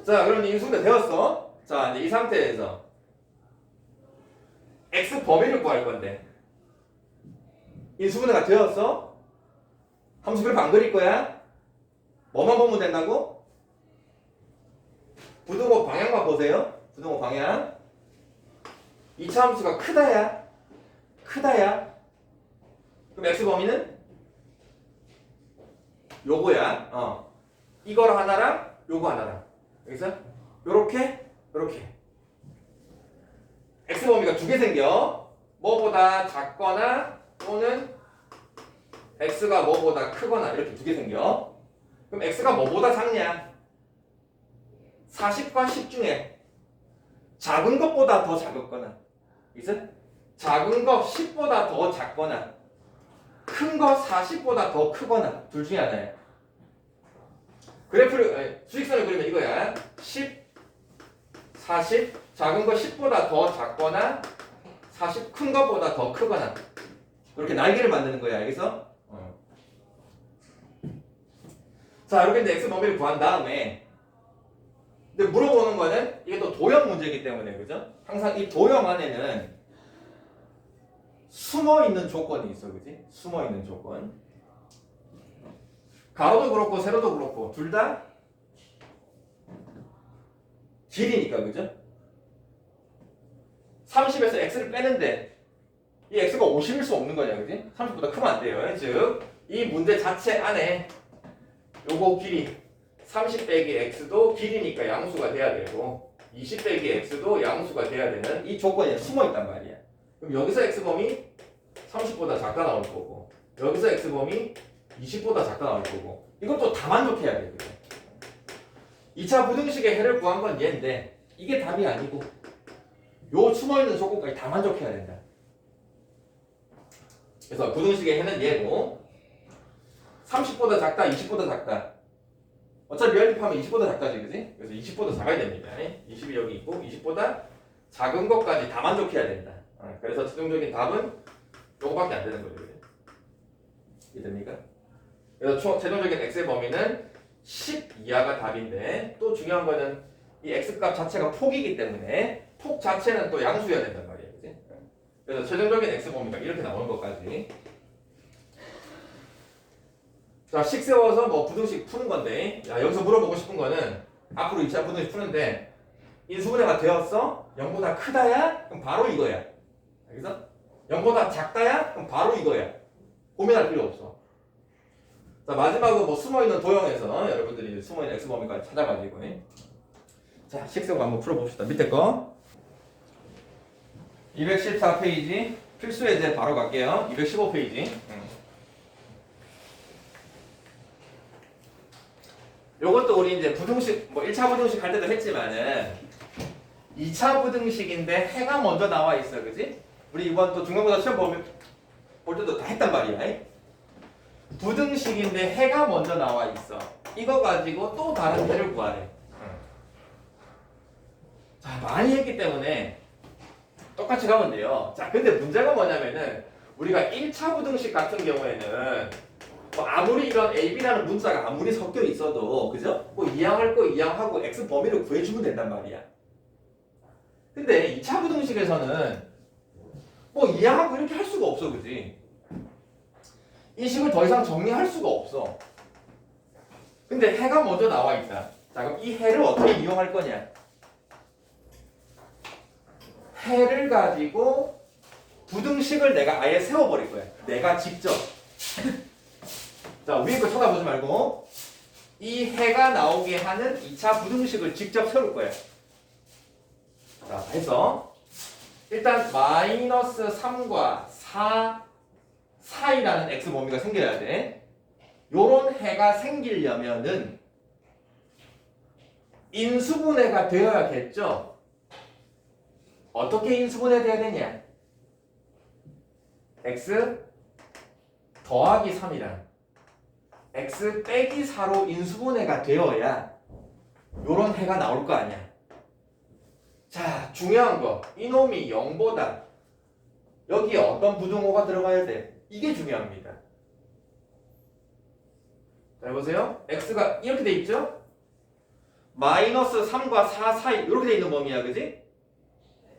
Speaker 1: 자, 그럼 인수분해 되었어. 자, 이제 이 상태에서 x 범위를 구할 건데 인수분해가 되었어. 함수 그래프 안 그릴 거야. 뭐만 보면 된다고? 부등호 방향만 보세요. 부등호 방향. 2차 함수가 크다야. 크다야. 그럼 x 범위는 요거야. 이걸 하나랑 요거 하나랑. 여기서 요렇게 요렇게. x 범위가 두 개 생겨. 뭐보다 작거나 또는 x가 뭐보다 크거나 이렇게 두 개 생겨. 그럼 x가 뭐보다 작냐? 40과 10 중에 작은 것보다 더 작았거나, 있어? 작은 거 10보다 더 작거나, 큰 거 40보다 더 크거나 둘 중에 하나야. 그래프를 수직선을 그리면 이거야. 10, 40, 작은 거 10보다 더 작거나 40 큰 것보다 더 크거나 이렇게 날개를 만드는 거야. 알겠어? 자, 이렇게 이제 x 범위를 구한 다음에 근데 물어보는 거는 이게 또 도형 문제이기 때문에 그죠? 항상 이 도형 안에는 숨어 있는 조건이 있어, 그지? 숨어 있는 조건. 가로도 그렇고 세로도 그렇고 둘 다 길이니까, 그죠? 30에서 x를 빼는데 이 x가 50일 수 없는 거냐, 그지? 30보다 크면 안 돼요. 즉, 이 문제 자체 안에 요거 길이 30 빼기 x도 길이니까 양수가 돼야 되고 20 빼기 x도 양수가 돼야 되는 이 조건이 숨어 있단 말이야. 그럼 여기서 x범위 30보다 작다 나올 거고 여기서 x범위 20보다 작다 나올 거고 이것도 다 만족해야 돼. 그죠? 2차 부등식의 해를 구한 건 얘인데 이게 답이 아니고 요 숨어있는 조건까지 다 만족해야 된다. 그래서 부등식의 해는 얘고 30보다 작다, 20보다 작다. 어차피 연립하면 20보다 작다지, 그지? 그래서 20보다 작아야 됩니다. 20이 여기 있고 20보다 작은 것까지 다 만족해야 된다. 그래서 최종적인 답은 요거밖에 안 되는 거죠. 그지? 이해됩니까? 그래서 최종적인 x의 범위는 10 이하가 답인데 또 중요한 거는 이 x값 자체가 폭이기 때문에 폭 자체는 또 양수여야 된단 말이에요. 그지? 그래서 최종적인 x 범위가 이렇게 나오는 것까지. 자, 식 세워서 뭐 부등식 푸는 건데 야, 여기서 물어보고 싶은 거는 앞으로 2차 부등식 푸는데 인수분해가 되었어? 0보다 크다야? 그럼 바로 이거야. 알겠어? 0보다 작다야? 그럼 바로 이거야. 고민할 필요 없어. 자, 마지막으로 뭐 숨어있는 도형에서 여러분들이 숨어있는 x범위까지 찾아가지고 자, 식 세우고 한번 풀어봅시다. 밑에 거 214페이지 필수 예제 바로 갈게요. 215페이지 요것도 우리 이제 부등식 뭐 1차 부등식 할 때도 했지만은 2차 부등식인데 해가 먼저 나와 있어. 그지? 우리 이번 또 중간고사 시험 볼 때도 다 했단 말이야. 부등식인데 해가 먼저 나와 있어. 이거 가지고 또 다른 해를 구하래. 자, 많이 했기 때문에 똑같이 가면 돼요. 자, 근데 문제가 뭐냐면은 우리가 1차 부등식 같은 경우에는 뭐 아무리 이런 AB라는 문자가 아무리 섞여 있어도 그죠? 뭐 이항할 거 이항하고 x 범위를 구해주면 된단 말이야. 근데 2차 부등식에서는 뭐 이항하고 이렇게 할 수가 없어, 그지? 이 식을 더 이상 정리할 수가 없어. 근데 해가 먼저 나와 있다. 자, 그럼 이 해를 어떻게 이용할 거냐? 해를 가지고 부등식을 내가 아예 세워버릴 거야. 내가 직접. 자, 위에 거 쳐다보지 말고 이 해가 나오게 하는 2차 부등식을 직접 세울 거야. 자, 해서 일단 마이너스 3과 4 사이라는 x 범위가 생겨야 돼. 요런 해가 생기려면은 인수분해가 되어야겠죠. 어떻게 인수분해 돼야 되냐? x 더하기 3이랑 x 빼기 4로 인수분해가 되어야 요런 해가 나올 거 아니야. 자, 중요한 거 이놈이 0보다 여기에 어떤 부등호가 들어가야 돼? 이게 중요합니다. 자, 보세요. x가 이렇게 돼 있죠? 마이너스 3과 4 사이 이렇게 돼 있는 범위야, 그지?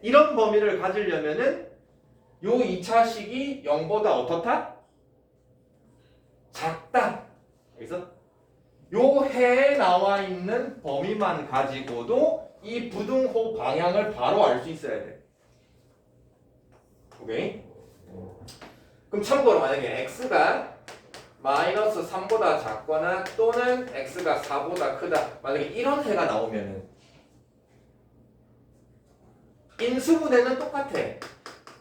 Speaker 1: 이런 범위를 가지려면은 요 2차식이 0보다 어떻다? 작다. 여기서 요 해에 나와 있는 범위만 가지고도 이 부등호 방향을 바로 알 수 있어야 돼. 오케이? 그럼 참고로 만약에 x가 마이너스 3보다 작거나 또는 x가 4보다 크다. 만약에 이런 해가 나오면은 인수분해는 똑같아.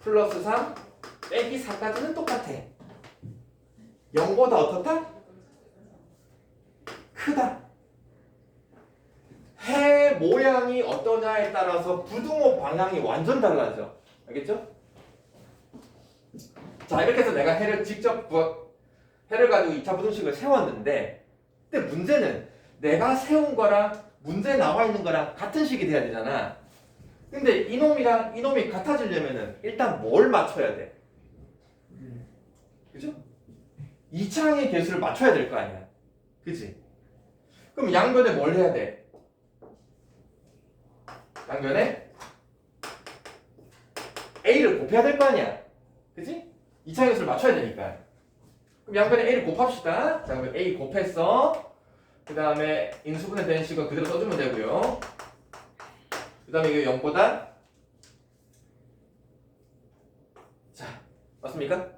Speaker 1: 플러스 3 빼기 4까지는 똑같아. 0보다 어떻다? 크다. 해 모양이 어떠냐에 따라서 부등호 방향이 완전 달라져. 알겠죠? 자, 이렇게 해서 내가 해를 해를 가지고 2차 부등식을 세웠는데, 근데 문제는 내가 세운 거랑 문제에 나와 있는 거랑 같은 식이 돼야 되잖아. 근데 이놈이랑 이놈이 같아지려면은 일단 뭘 맞춰야 돼? 그죠? 2차항의 개수를 맞춰야 될 거 아니야. 그지? 그럼 양변에 뭘 해야 돼? 양변에 A를 곱해야 될 거 아니야. 그지? 2차항의 개수를 맞춰야 되니까. 그럼 양변에 A를 곱합시다. 자, 그럼 A 곱했어. 그 다음에 인수분해 된 식은 그대로 써주면 되고요. 그 다음에 이게 0보다 자, 맞습니까?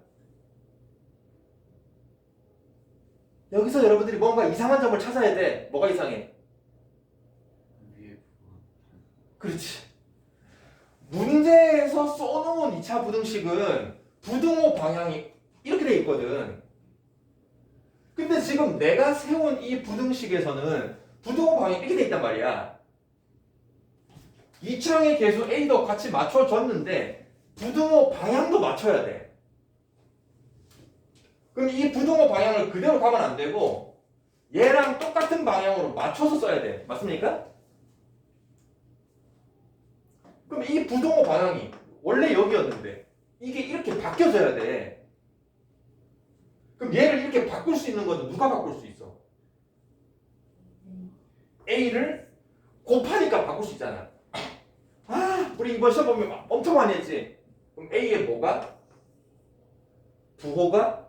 Speaker 1: 여기서 여러분들이 뭔가 이상한 점을 찾아야 돼. 뭐가 이상해?
Speaker 3: 위에 부분.
Speaker 1: 그렇지. 문제에서 써놓은 2차 부등식은 부등호 방향이 이렇게 돼 있거든. 근데 지금 내가 세운 이 부등식에서는 부등호 방향이 이렇게 돼 있단 말이야. 2차항의 개수 A도 같이 맞춰줬는데 부등호 방향도 맞춰야 돼. 그럼 이 부등호 방향을 그대로 가면 안 되고 얘랑 똑같은 방향으로 맞춰서 써야 돼. 맞습니까? 그럼 이 부등호 방향이 원래 여기였는데 이게 이렇게 바뀌어져야 돼. 그럼 얘를 이렇게 바꿀 수 있는 것은 누가 바꿀 수 있어? A를 곱하니까 바꿀 수 있잖아. 아, 우리 이번 시험 보면 엄청 많이 했지. 그럼 A의 뭐가? 부호가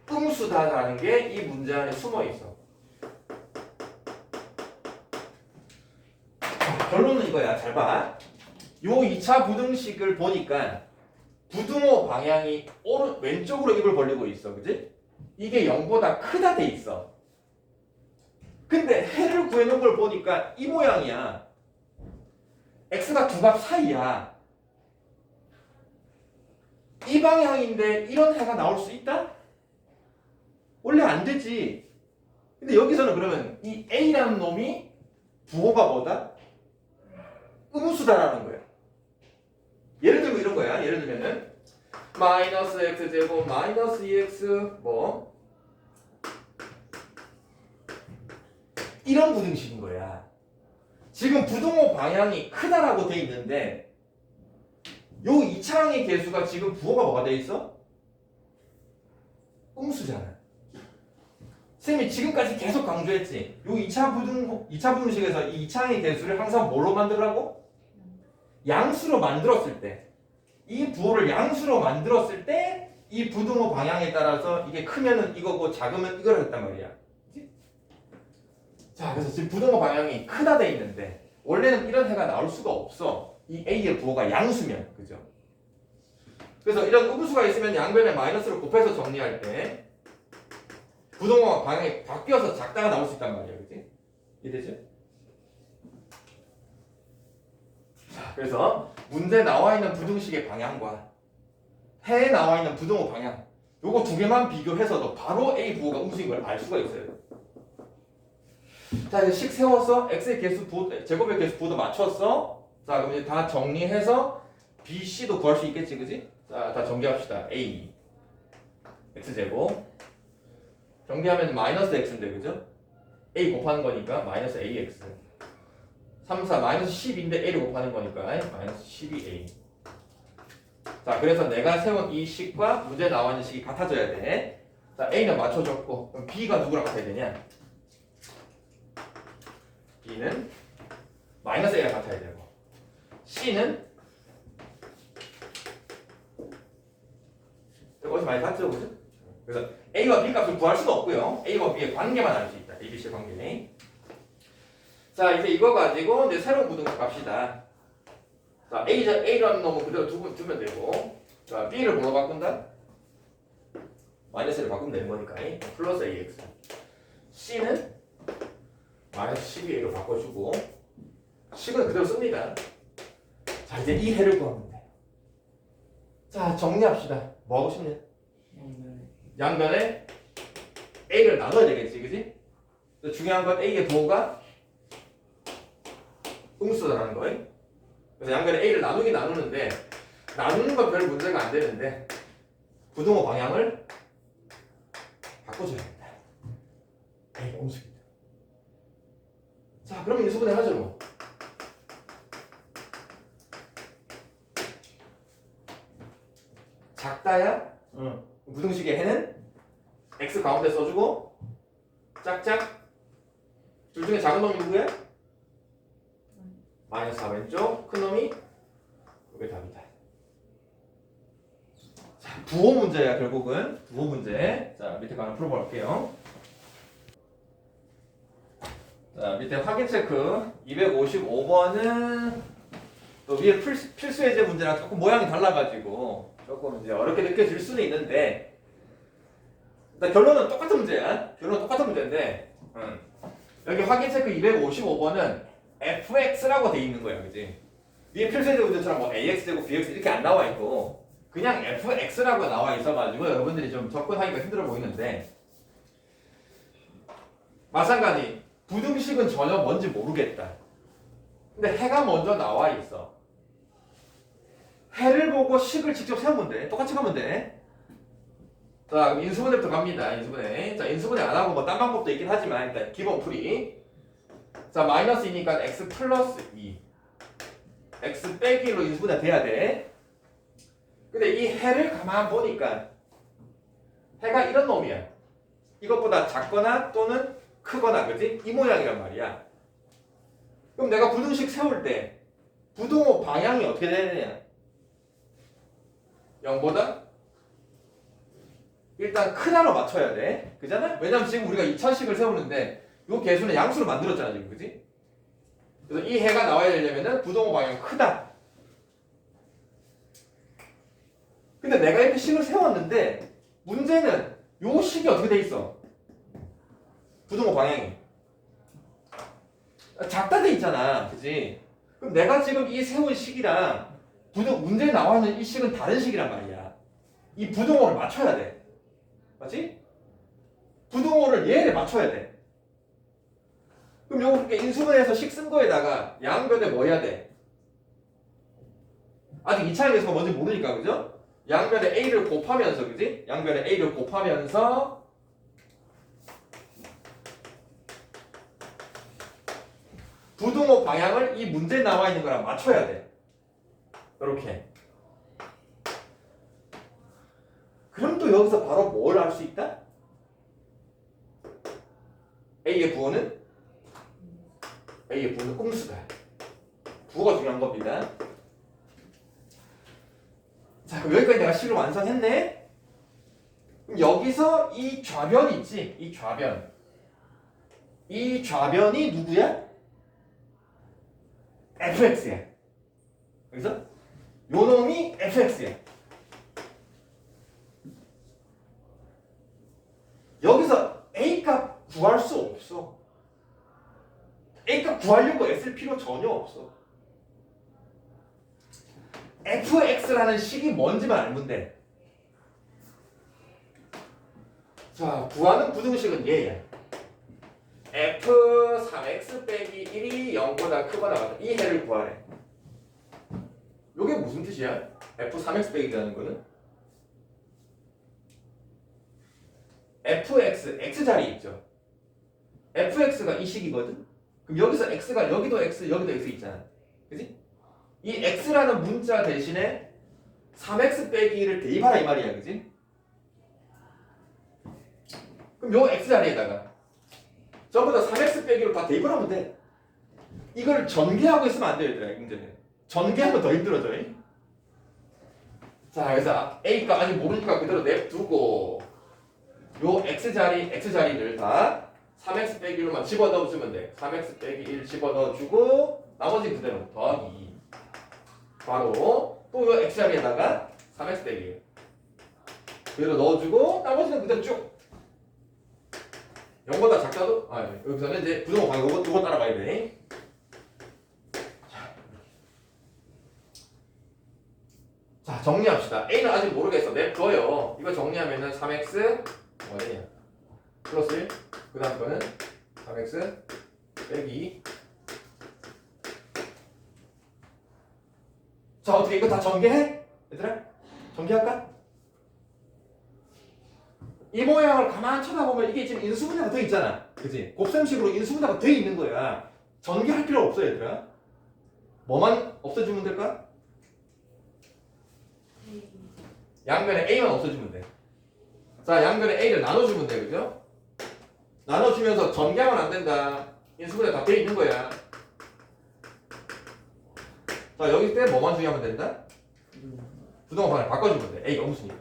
Speaker 1: 음수다라는 게 이 문제 안에 숨어 있어. 결론은 이거야. 잘 봐. 요 2차 부등식을 보니까 부등호 방향이 왼쪽으로 입을 벌리고 있어. 그지? 이게 0보다 크다 돼 있어. 근데 해를 구해놓은 걸 보니까 이 모양이야. x가 두 값 사이야. 이 방향인데 이런 해가 나올 수 있다? 원래 안 되지. 근데 여기서는 그러면 이 a라는 놈이 부호가 뭐다? 음수다라는 거야. 예를 들면 이런 거야. 예를 들면은 마이너스 x제곱 마이너스 2x 뭐 이런 부등식인 거야. 지금 부등호 방향이 크다라고 돼 있는데 요 2차항의 개수가 지금 부호가 뭐가 돼 있어? 음수잖아. 쌤이 지금까지 계속 강조했지. 요 2차 부등식에서 이 2차항의 개수를 항상 뭘로 만들라고? 양수로 만들었을 때, 이 부호를 양수로 만들었을 때 이 부등호 방향에 따라서 이게 크면은 이거고 작으면 이거를 했단 말이야. 그치? 자, 그래서 지금 부등호 방향이 크다 돼 있는데 원래는 이런 해가 나올 수가 없어. 이 A의 부호가 양수면, 그죠? 그래서 이런 음수가 있으면 양변에 마이너스를 곱해서 정리할 때 부등호 방향이 바뀌어서 작다가 나올 수 있단 말이야, 그치? 이해되죠? 자, 그래서 문제 나와 있는 부등식의 방향과 해에 나와 있는 부등호 방향 요거 두 개만 비교해서도 바로 A 부호가 음수인 걸 알 수가 있어요. 자, 이제 식 세웠어. X의 개수 제곱의 개수 부호도 맞췄어. 자, 그럼 이제 다 정리해서 B, C도 구할 수 있겠지, 그지? 자, 다 정리합시다. A X제곱 정리하면 마이너스 X인데, 그죠? A 곱하는 거니까 마이너스 AX 3, 4 마이너스 10인데 A를 곱하는 거니까 마이너스 12A. 자, 그래서 내가 세운 이 식과 문제 나와 있는 식이 같아져야 돼. 자, A는 맞춰줬고 그럼 B가 누구랑 같아야 되냐? B는 마이너스 A랑 같아야 되고 C는 어디서 많이 봤죠, 그죠? 그래서 A와 B 값을 구할 수는 없고요. A와 B의 관계만 알 수 있다. ABC 관계. 자, 이제 이거 가지고 이제 새로운 부등식 갑시다. 자, A라는 놈은 그대로 두면 되고, 자, B를 뭐로 바꾼다? 마이너스를 바꾸면 되는 거니까 플러스 AX. C는 마이너스 12A로 바꿔주고, 식은 그대로 씁니다. 자, 이제 이 해를 구하면 돼. 자, 정리합시다. 뭐 하고 싶냐? 양변에 a를 나눠야 되겠지, 그지? 중요한 건 a의 부호가 음수다라는 거예요. 그래서 양변에 a를 나누는데 나누는 건 별 문제가 안 되는데 부동호 방향을 바꿔줘야 된다. a가 음수입니다. 자, 그러면 인수분해 하죠 뭐. 작다야? 부등식의 해는 x 가운데 써주고 짝짝 둘 중에 작은 놈이 누구야? 마이너스 4 왼쪽 큰 놈이 이게 답이다. 자, 부호 문제야 결국은 부호 문제. 자, 밑에 거 하나 풀어볼게요. 자, 밑에 확인 체크 255번은 또 위에 필수 예제 문제랑 조금 모양이 달라가지고 조금 이제 어렵게 느껴질 수는 있는데 일단 결론은 똑같은 문제야. 결론은 똑같은 문제인데 여기 확인 체크 255번은 fx라고 돼 있는 거야, 그지? 위에 필수 예제 문제처럼 뭐 ax제곱 bx 이렇게 안 나와 있고 그냥 fx라고 나와 있어가지고 여러분들이 좀 접근하기가 힘들어 보이는데 마찬가지 부등식은 전혀 뭔지 모르겠다. 근데 해가 먼저 나와 있어. 해를 보고 식을 직접 세우면 돼. 똑같이 가면 돼. 자, 그럼 인수분해부터 갑니다. 인수분해. 자, 인수분해 안 하고 뭐 딴 방법도 있긴 하지만 일단 기본 풀이. 자, 마이너스 2니까 x 플러스 2. x 빼기 1로 인수분해 돼야 돼. 근데 이 해를 가만 보니까 해가 이런 놈이야. 이것보다 작거나 또는 크거나, 그지? 이 모양이란 말이야. 그럼 내가 부등식 세울 때 부동호 방향이 어떻게 되느냐? 0보다 일단 크다로 맞춰야 돼. 그잖아? 왜냐면 지금 우리가 2000식을 세우는데 이 개수는 양수로 만들었잖아, 지금. 그지? 그래서 이 해가 나와야 되려면은 부동호 방향이 크다. 근데 내가 이렇게 식을 세웠는데 문제는 요 식이 어떻게 돼 있어? 부동호 방향이 작다 돼 있잖아, 그지? 그럼 내가 지금 이 세운 식이랑 문제에 나와 있는 이 식은 다른 식이란 말이야. 이 부동호를 맞춰야 돼, 맞지? 부동호를 얘를 맞춰야 돼. 그럼 요거 그렇게 인수분해해서 식 쓴 거에다가 양변에 뭐 해야 돼? 아직 2차 계수가 뭔지 모르니까, 그죠? 양변에 a를 곱하면서, 그지? 양변에 a를 곱하면서 부동호 방향을 이 문제에 나와 있는 거랑 맞춰야 돼. 이렇게. 그럼 또 여기서 바로 뭘 알 수 있다? A의 부호는 음수다. 부호가 중요한 겁니다. 자, 그럼 여기까지 내가 식을 완성했네? 그럼 여기서 이 좌변 있지? 이 좌변. 이 좌변이 누구야? fx야. 여기서 요 놈이 fx야. 여기서 a값 구할 수 없어. a값 구하려고 애쓸 필요 전혀 없어. fx라는 식이 뭔지만 알면 돼. 자, 구하는 부등식은 얘야. f3x 빼기 1이 0보다 크거나 같다. 이 해를 구하래. 요게 무슨 뜻이야? f3x 빼기라는 거는? fx, x자리 있죠? fx가 이 식이거든? 그럼 여기서 x가 여기도 x, 여기도 x 있잖아. 그지? 이 x라는 문자 대신에 3x 빼기 1을 대입하라 이 말이야. 그지? 그럼 요 x자리에다가 전부 다 3x 빼기로 다 대입을 하면 돼. 이걸 전개하고 있으면 안 돼요, 얘들아. 이 문제는. 전개하면 더 힘들어져. 자, 그래서 a가 아직 모르니까 그대로 냅두고 요 x자리를 다 3x 빼기 1로만 집어넣어주면 돼. 3x 빼기 1 집어넣어주고 나머지 그대로 더하기 2. 바로 또 요 x자리에다가 3x 빼기 1 그대로 넣어주고 나머지는 그대로 쭉 0보다 작다도 여기서는 이제 부동호 방향 요거 따라가야 돼. 자, 자, 정리합시다. A는 아직 모르겠어. 냅둬요. 이거 정리하면은 3x 뭐가 되냐? 플러스 1. 그 다음 거는 3x 빼기. 자, 어떻게 이거 다 전개해? 얘들아? 전개할까? 이 모양을 가만 쳐다보면 이게 지금 인수분해가 돼 있잖아. 그치? 곱셈식으로 인수분해가 돼 있는 거야. 전개할 필요 없어, 얘들아. 뭐만 없애주면 될까? 양변에 A만 없애주면 돼. 자, 양변에 A를 나눠주면 돼, 그죠? 나눠주면서 전개하면 안 된다. 인수분해 다 돼 있는 거야. 자, 여기 때 뭐만 주의하면 된다? 부동호 방향 바꿔주면 돼. A가 음수니까.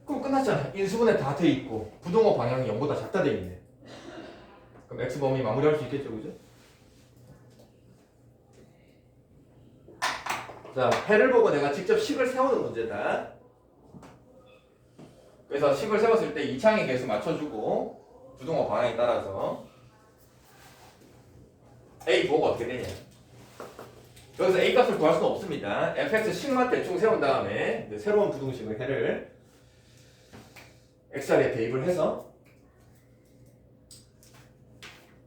Speaker 1: 그럼 끝났잖아. 인수분해 다 돼 있고 부동호 방향이 0보다 작다 돼 있네. 그럼 X 범위 마무리할 수 있겠죠, 그죠? 자, 해를 보고 내가 직접 식을 세우는 문제다. 그래서 식을 세웠을 때 이창의 개수 맞춰주고 부동호 방향에 따라서 A 보고 어떻게 되냐. 여기서 A 값을 구할 수는 없습니다. fx 식만 대충 세운 다음에 이제 새로운 부등식의 해를 x자리에 대입을 해서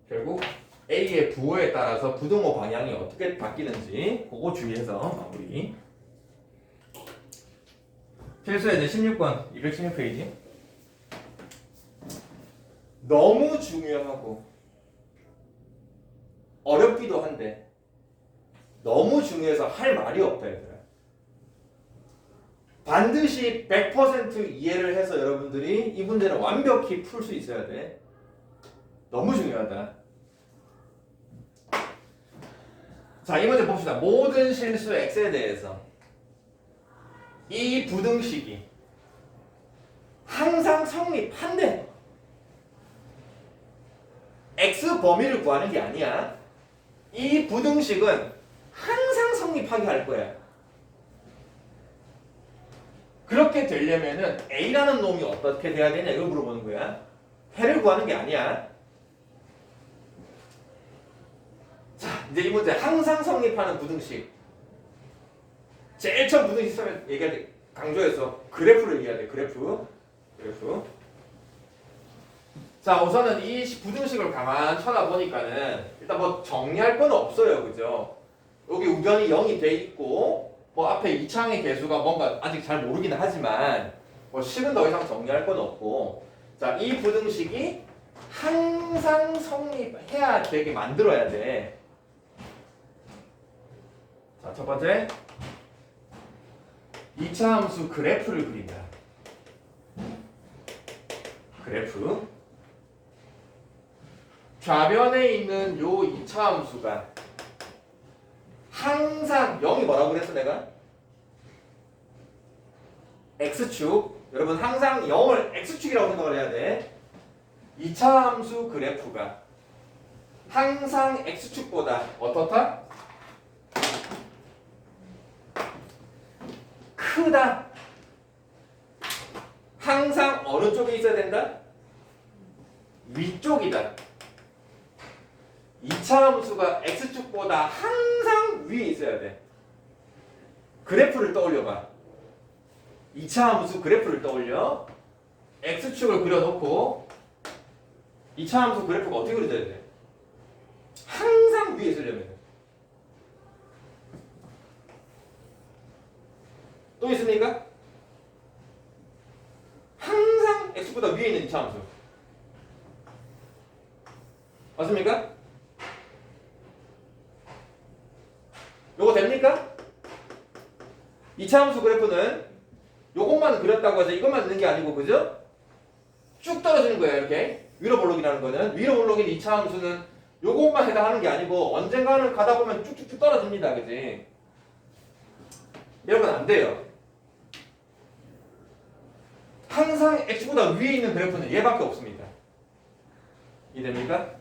Speaker 1: 결국 A의 부호에 따라서 부등호 방향이 어떻게 바뀌는지 그거 주의해서 마무리. 필수에 이제 16번 216페이지. 너무 중요하고 어렵기도 한데 너무 중요해서 할 말이 없다, 얘들아. 반드시 100% 이해를 해서 여러분들이 이 문제는 완벽히 풀 수 있어야 돼. 너무 중요하다. 자, 이 문제 봅시다. 모든 실수 x에 대해서 이 부등식이 항상 성립한대. x 범위를 구하는 게 아니야. 이 부등식은 항상 성립하게 할 거야. 그렇게 되려면은 A라는 놈이 어떻게 돼야 되냐 이걸 물어보는 거야. 해를 구하는 게 아니야. 자, 이제 이 문제 항상 성립하는 부등식. 제일 처음 부등식 쓰면 얘기할 때 강조해서 그래프를 얘기해야 돼. 그래프. 자, 우선은 이 부등식을 가만 쳐다보니까는 일단 뭐 정리할 건 없어요. 그죠? 여기 우변이 0이 돼 있고 뭐 앞에 이창의 개수가 뭔가 아직 잘 모르기는 하지만 뭐 식은 더 이상 정리할 건 없고, 자, 이 부등식이 항상 성립해야 되게 만들어야 돼. 자, 첫 번째 2차 함수 그래프를 그리자. 그래프. 좌변에 있는 요 2차 함수가 항상 0이 뭐라고 그랬어 내가? X축. 여러분 항상 0을 X축이라고 생각을 해야 돼. 2차 함수 그래프가 항상 X축보다 어떻다? 크다. 항상 어느 쪽에 있어야 된다? 위쪽이다. 2차 함수가 X축보다 항상 위에 있어야 돼. 그래프를 떠올려봐. 2차 함수 그래프를 떠올려. X축을 그려놓고 2차 함수 그래프가 어떻게 그려져야 돼? 항상 위에 있으려면. 또 있습니까? 항상 X보다 위에 있는 2차 함수. 맞습니까? 요거 됩니까? 2차 함수 그래프는 요것만 그렸다고 해서 이것만 있는 게 아니고, 그죠? 쭉 떨어지는 거예요. 이렇게 위로 볼록이라는 거는, 위로 볼록인 2차 함수는 요것만 해당하는 게 아니고 언젠가는 가다 보면 쭉쭉쭉 떨어집니다. 그지? 이런 건 안 돼요. 항상 x보다 위에 있는 그래프는 얘밖에 없습니다. 이해됩니까?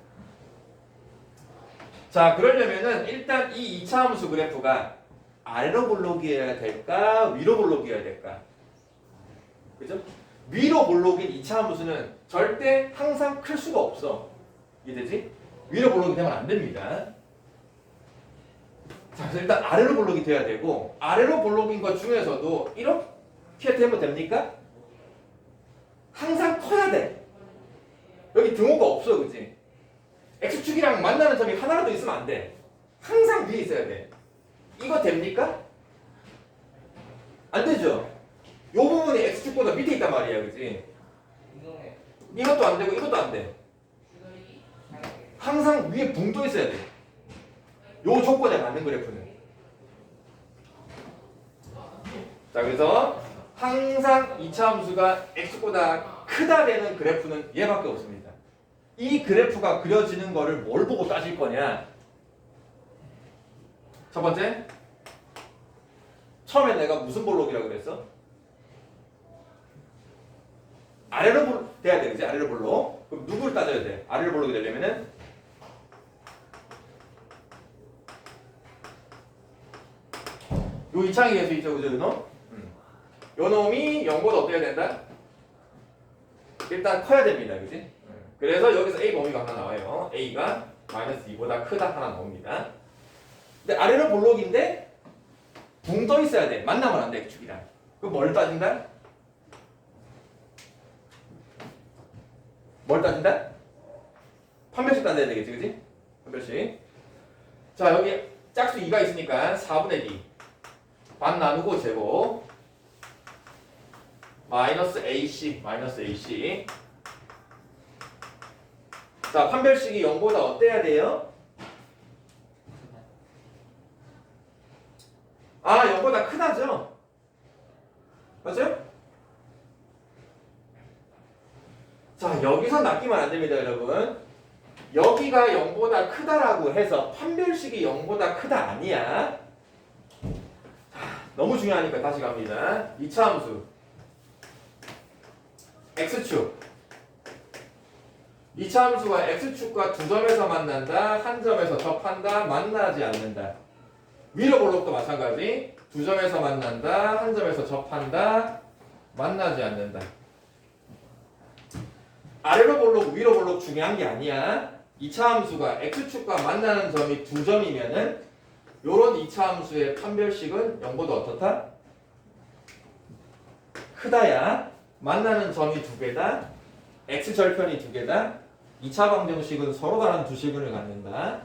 Speaker 1: 자, 그러려면은 일단 이 2차 함수 그래프가 아래로 볼록이어야 될까? 위로 볼록이어야 될까? 그죠? 위로 볼록인 2차 함수는 절대 항상 클 수가 없어. 이해되지? 위로 볼록이 되면 안 됩니다. 자, 그래서 일단 아래로 볼록이 돼야 되고 아래로 볼록인 것 중에서도 이렇게 되면 됩니까? 항상 커야 돼. 여기 등호가 없어, 그치? X축이랑 만나는 점이 하나라도 있으면 안 돼. 항상 위에 있어야 돼. 이거 됩니까? 안 되죠? 요 부분이 X축보다 밑에 있단 말이야, 그치? 이것도 안 되고 이것도 안 돼. 항상 위에 붕 떠 있어야 돼. 요 조건에 맞는 그래프는. 자, 그래서 항상 이차 함수가 x보다 크다 되는 그래프는 얘밖에 없습니다. 이 그래프가 그려지는 거를 뭘 보고 따질 거냐? 첫 번째, 처음에 내가 무슨 볼록이라고 그랬어? 아래로 돼야 돼, 그지? 아래로 볼록. 그럼 누구를 따져야 돼? 아래로 볼록이 되려면은 요 이창의 개수 있죠, 그죠, 요놈? 요 놈이 0보다 어때야 된다? 일단 커야 됩니다, 그지? 그래서 여기서 A 범위가 하나 나와요. A가 마이너스 2보다 크다 하나 나옵니다. 근데 아래로 볼록인데 붕 떠 있어야 돼. 만나면 안 돼, X축이랑. 그럼 뭘 따진다? 뭘 따진다? 판별식 따져야 되겠지, 그지? 판별식. 자, 여기 짝수 2가 있으니까 4분의 2. 반 나누고 제곱. 마이너스 AC. 자, 판별식이 0보다 어때야 돼요? 아, 0보다 크다죠? 맞죠? 자, 여기서 낚이면 안 됩니다, 여러분. 여기가 0보다 크다라고 해서 판별식이 0보다 크다 아니야. 자, 너무 중요하니까 다시 갑니다. 2차 함수. X축. 2차 함수가 X축과 두 점에서 만난다, 한 점에서 접한다, 만나지 않는다. 위로 볼록도 마찬가지. 두 점에서 만난다, 한 점에서 접한다, 만나지 않는다. 아래로 볼록, 위로 볼록 중요한 게 아니야. 2차 함수가 X축과 만나는 점이 두 점이면은 요런 2차 함수의 판별식은 0보다 어떻다? 크다야. 만나는 점이 두 개다. X절편이 두 개다. 2차 방정식은 서로 다른 두 식을 갖는다.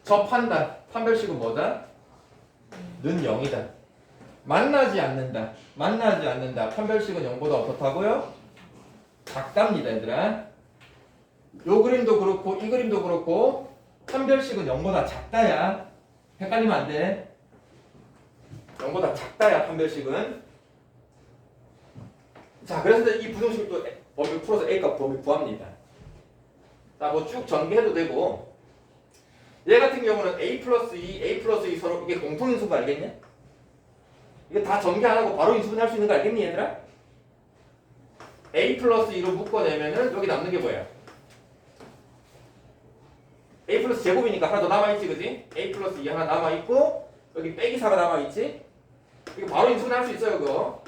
Speaker 1: 접한다. 판별식은 뭐다? 는 0이다. 만나지 않는다. 판별식은 0보다 어떻다고요? 작답니다, 얘들아. 요 그림도 그렇고 이 그림도 그렇고 판별식은 0보다 작다야. 헷갈리면 안 돼. 0보다 작다야, 판별식은. 자, 그래서 이 부등식도 범위 풀어서 A값 범위 구합니다. 자, 뭐 쭉 전개해도 되고, 얘 같은 경우는 A 플러스 2 서로 이게 공통인수인 거 알겠냐? 이거 다 전개 안 하고 바로 인수분할 수 있는 거 알겠니, 얘들아? A 플러스 2로 묶어내면은 여기 남는 게 뭐야? A 플러스 제곱이니까 하나 더 남아있지, 그지? A 플러스 2 하나 남아있고, 여기 빼기 4가 남아있지? 이거 바로 인수분할 수 있어요, 그거.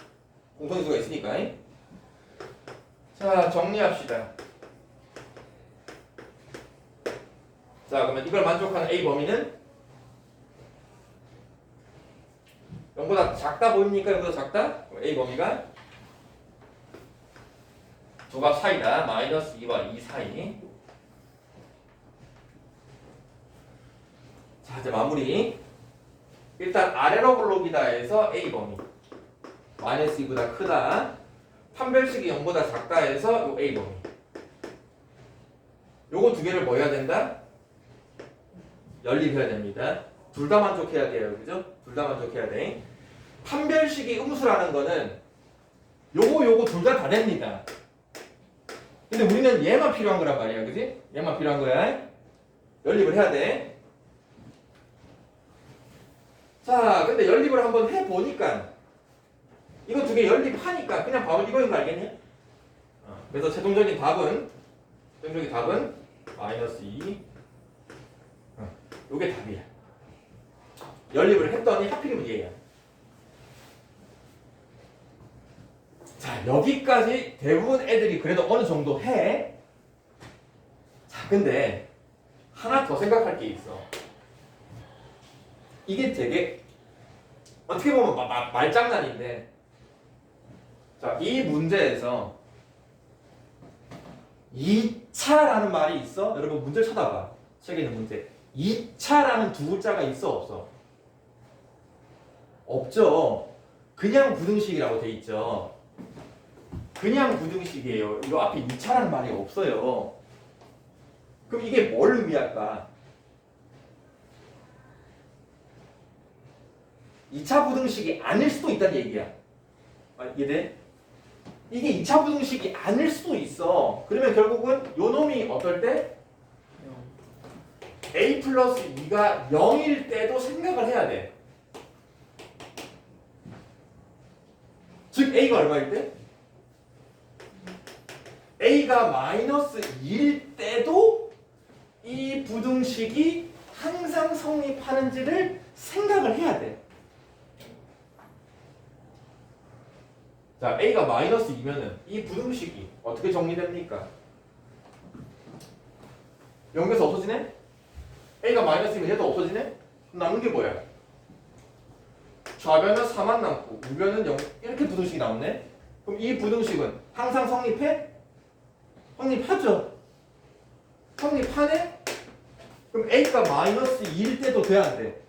Speaker 1: 공통인수가 있으니까. 자, 정리합시다. 자, 그러면 이걸 만족하는 A 범위는 0보다 작다 보입니까? 0보다 작다? A 범위가 두 값 사이다. 마이너스 2와 2 사이. 자, 이제 마무리. 일단 아래로 볼록이다 해서 A 범위. 마이너스 2보다 크다. 판별식이 0보다 작다 해서 요 A 범위. 요거 두 개를 뭐 해야 된다? 연립해야 됩니다. 둘 다 만족해야 돼요. 그죠? 둘 다 만족해야 돼. 판별식이 음수라는 거는 요거 둘 다 됩니다. 근데 우리는 얘만 필요한 거란 말이야. 그지? 얘만 필요한 거야. 연립을 해야 돼. 자, 근데 연립을 한번 해보니까 이거 두 개 연립하니까 그냥 바로 이거인 거 알겠냐? 그래서 최종적인 답은 마이너스 2. 요게 답이야. 연립을 했더니 하필이면 얘야. 자, 여기까지 대부분 애들이 그래도 어느 정도 해. 자, 근데 하나 더 생각할 게 있어. 이게 되게 어떻게 보면 말장난인데, 자, 이 문제에서 2차라는 말이 있어? 여러분 문제를 쳐다봐. 책에 있는 문제. 2차라는 두 글자가 있어 없어? 없죠. 그냥 부등식이라고 돼 있죠. 그냥 부등식이에요. 이거 앞에 2차라는 말이 없어요. 그럼 이게 뭘 의미할까? 2차 부등식이 아닐 수도 있다는 얘기야. 이해돼? 이게 2차 부등식이 아닐 수도 있어. 그러면 결국은 요 놈이 어떨 때? a 플러스 2가 0일 때도 생각을 해야 돼. 즉 a가 얼마일 때? a가 마이너스 2일 때도 이 부등식이 항상 성립하는지를 생각을 해야 돼. 자, a가 마이너스 2면은 이 부등식이 어떻게 정리됩니까? 0에서 없어지네? a가 마이너스 2면 얘도 없어지네? 그럼 남는 게 뭐야? 좌변은 4만 남고 우변은 0 이렇게 부등식이 나오네? 그럼 이 부등식은 항상 성립해? 성립하죠? 성립하네? 그럼 a가 마이너스 2일 때도 돼야 안 돼?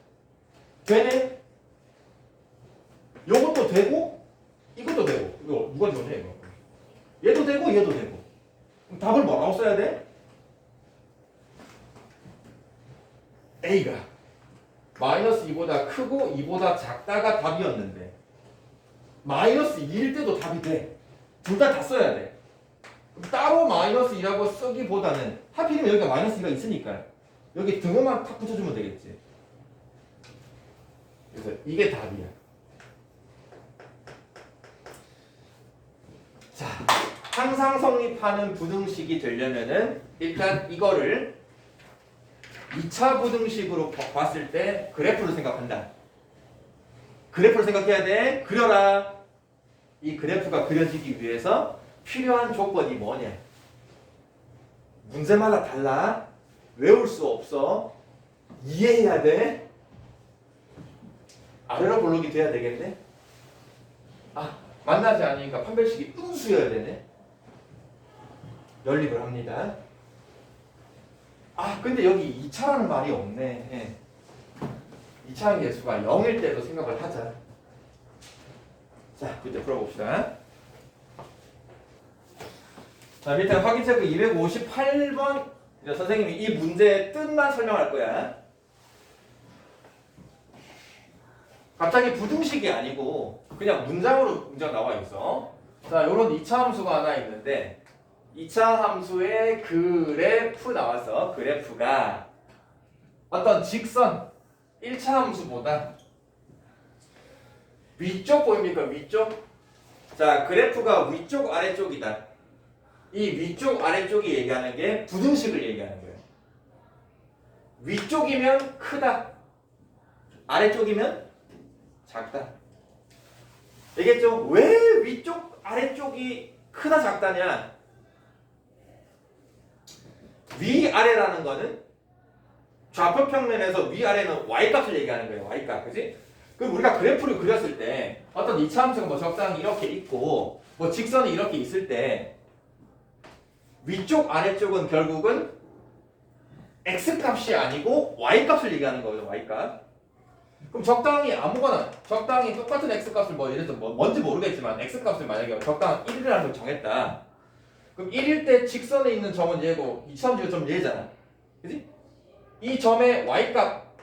Speaker 1: 되네? 요것도 되고 이것도 되고. 이거 누가 지었냐 이거? 얘도 되고 얘도 되고. 그럼 답을 뭐라고 써야 돼? a가 마이너스 2보다 크고 2보다 작다가 답이었는데 마이너스 2일 때도 답이 돼. 둘 다 써야 돼. 그럼 따로 마이너스 2라고 쓰기보다는 하필이면 여기가 마이너스 2가 있으니까 여기 등호만 탁 붙여주면 되겠지. 그래서 이게 답이야. 자, 항상 성립하는 부등식이 되려면은 일단 이거를 2차 부등식으로 봤을 때 그래프를 생각한다. 그래프를 생각해야 돼. 그려라. 이 그래프가 그려지기 위해서 필요한 조건이 뭐냐? 문제마다 달라. 외울 수 없어. 이해해야 돼. 아래로 볼록이 돼야 되겠네. 만나지 않으니까 판별식이 음수여야 되네. 연립을 합니다. 근데 여기 2차라는 말이 없네. 예. 2차 계수가 0일 때도 생각을 하자. 자, 그때 풀어봅시다. 자, 밑에 확인 체크 258번. 이제 선생님이 이 문제의 뜻만 설명할 거야. 갑자기 부등식이 아니고 그냥 문장으로 문제가 나와 있어. 자, 요런 2차 함수가 하나 있는데 2차 함수의 그래프 나와서 그래프가 어떤 직선 1차 함수보다 위쪽 보입니까? 위쪽? 자, 그래프가 위쪽 아래쪽이다. 이 위쪽 아래쪽이 얘기하는 게 부등식을 얘기하는 거예요. 위쪽이면 크다. 아래쪽이면 작다. 알겠죠? 왜 위쪽 아래쪽이 크다 작다냐? 위아래라는 거는 좌표 평면에서 위아래는 y값을 얘기하는 거예요. y값. 그지? 그럼 우리가 그래프를 그렸을 때 어떤 2차 함수가 뭐 적당히 이렇게 있고 뭐 직선이 이렇게 있을 때 위쪽 아래쪽은 결국은 x값이 아니고 y값을 얘기하는 거예요. y값. 그럼 적당히 아무거나 적당히 똑같은 x값을 뭐 예를 들어 뭔지 모르겠지만 x값을 만약에 적당한 1이라는 걸 정했다. 그럼 1일 때 직선에 있는 점은 얘고 2차 함수의 점 얘잖아. 그지? 이 점의 y값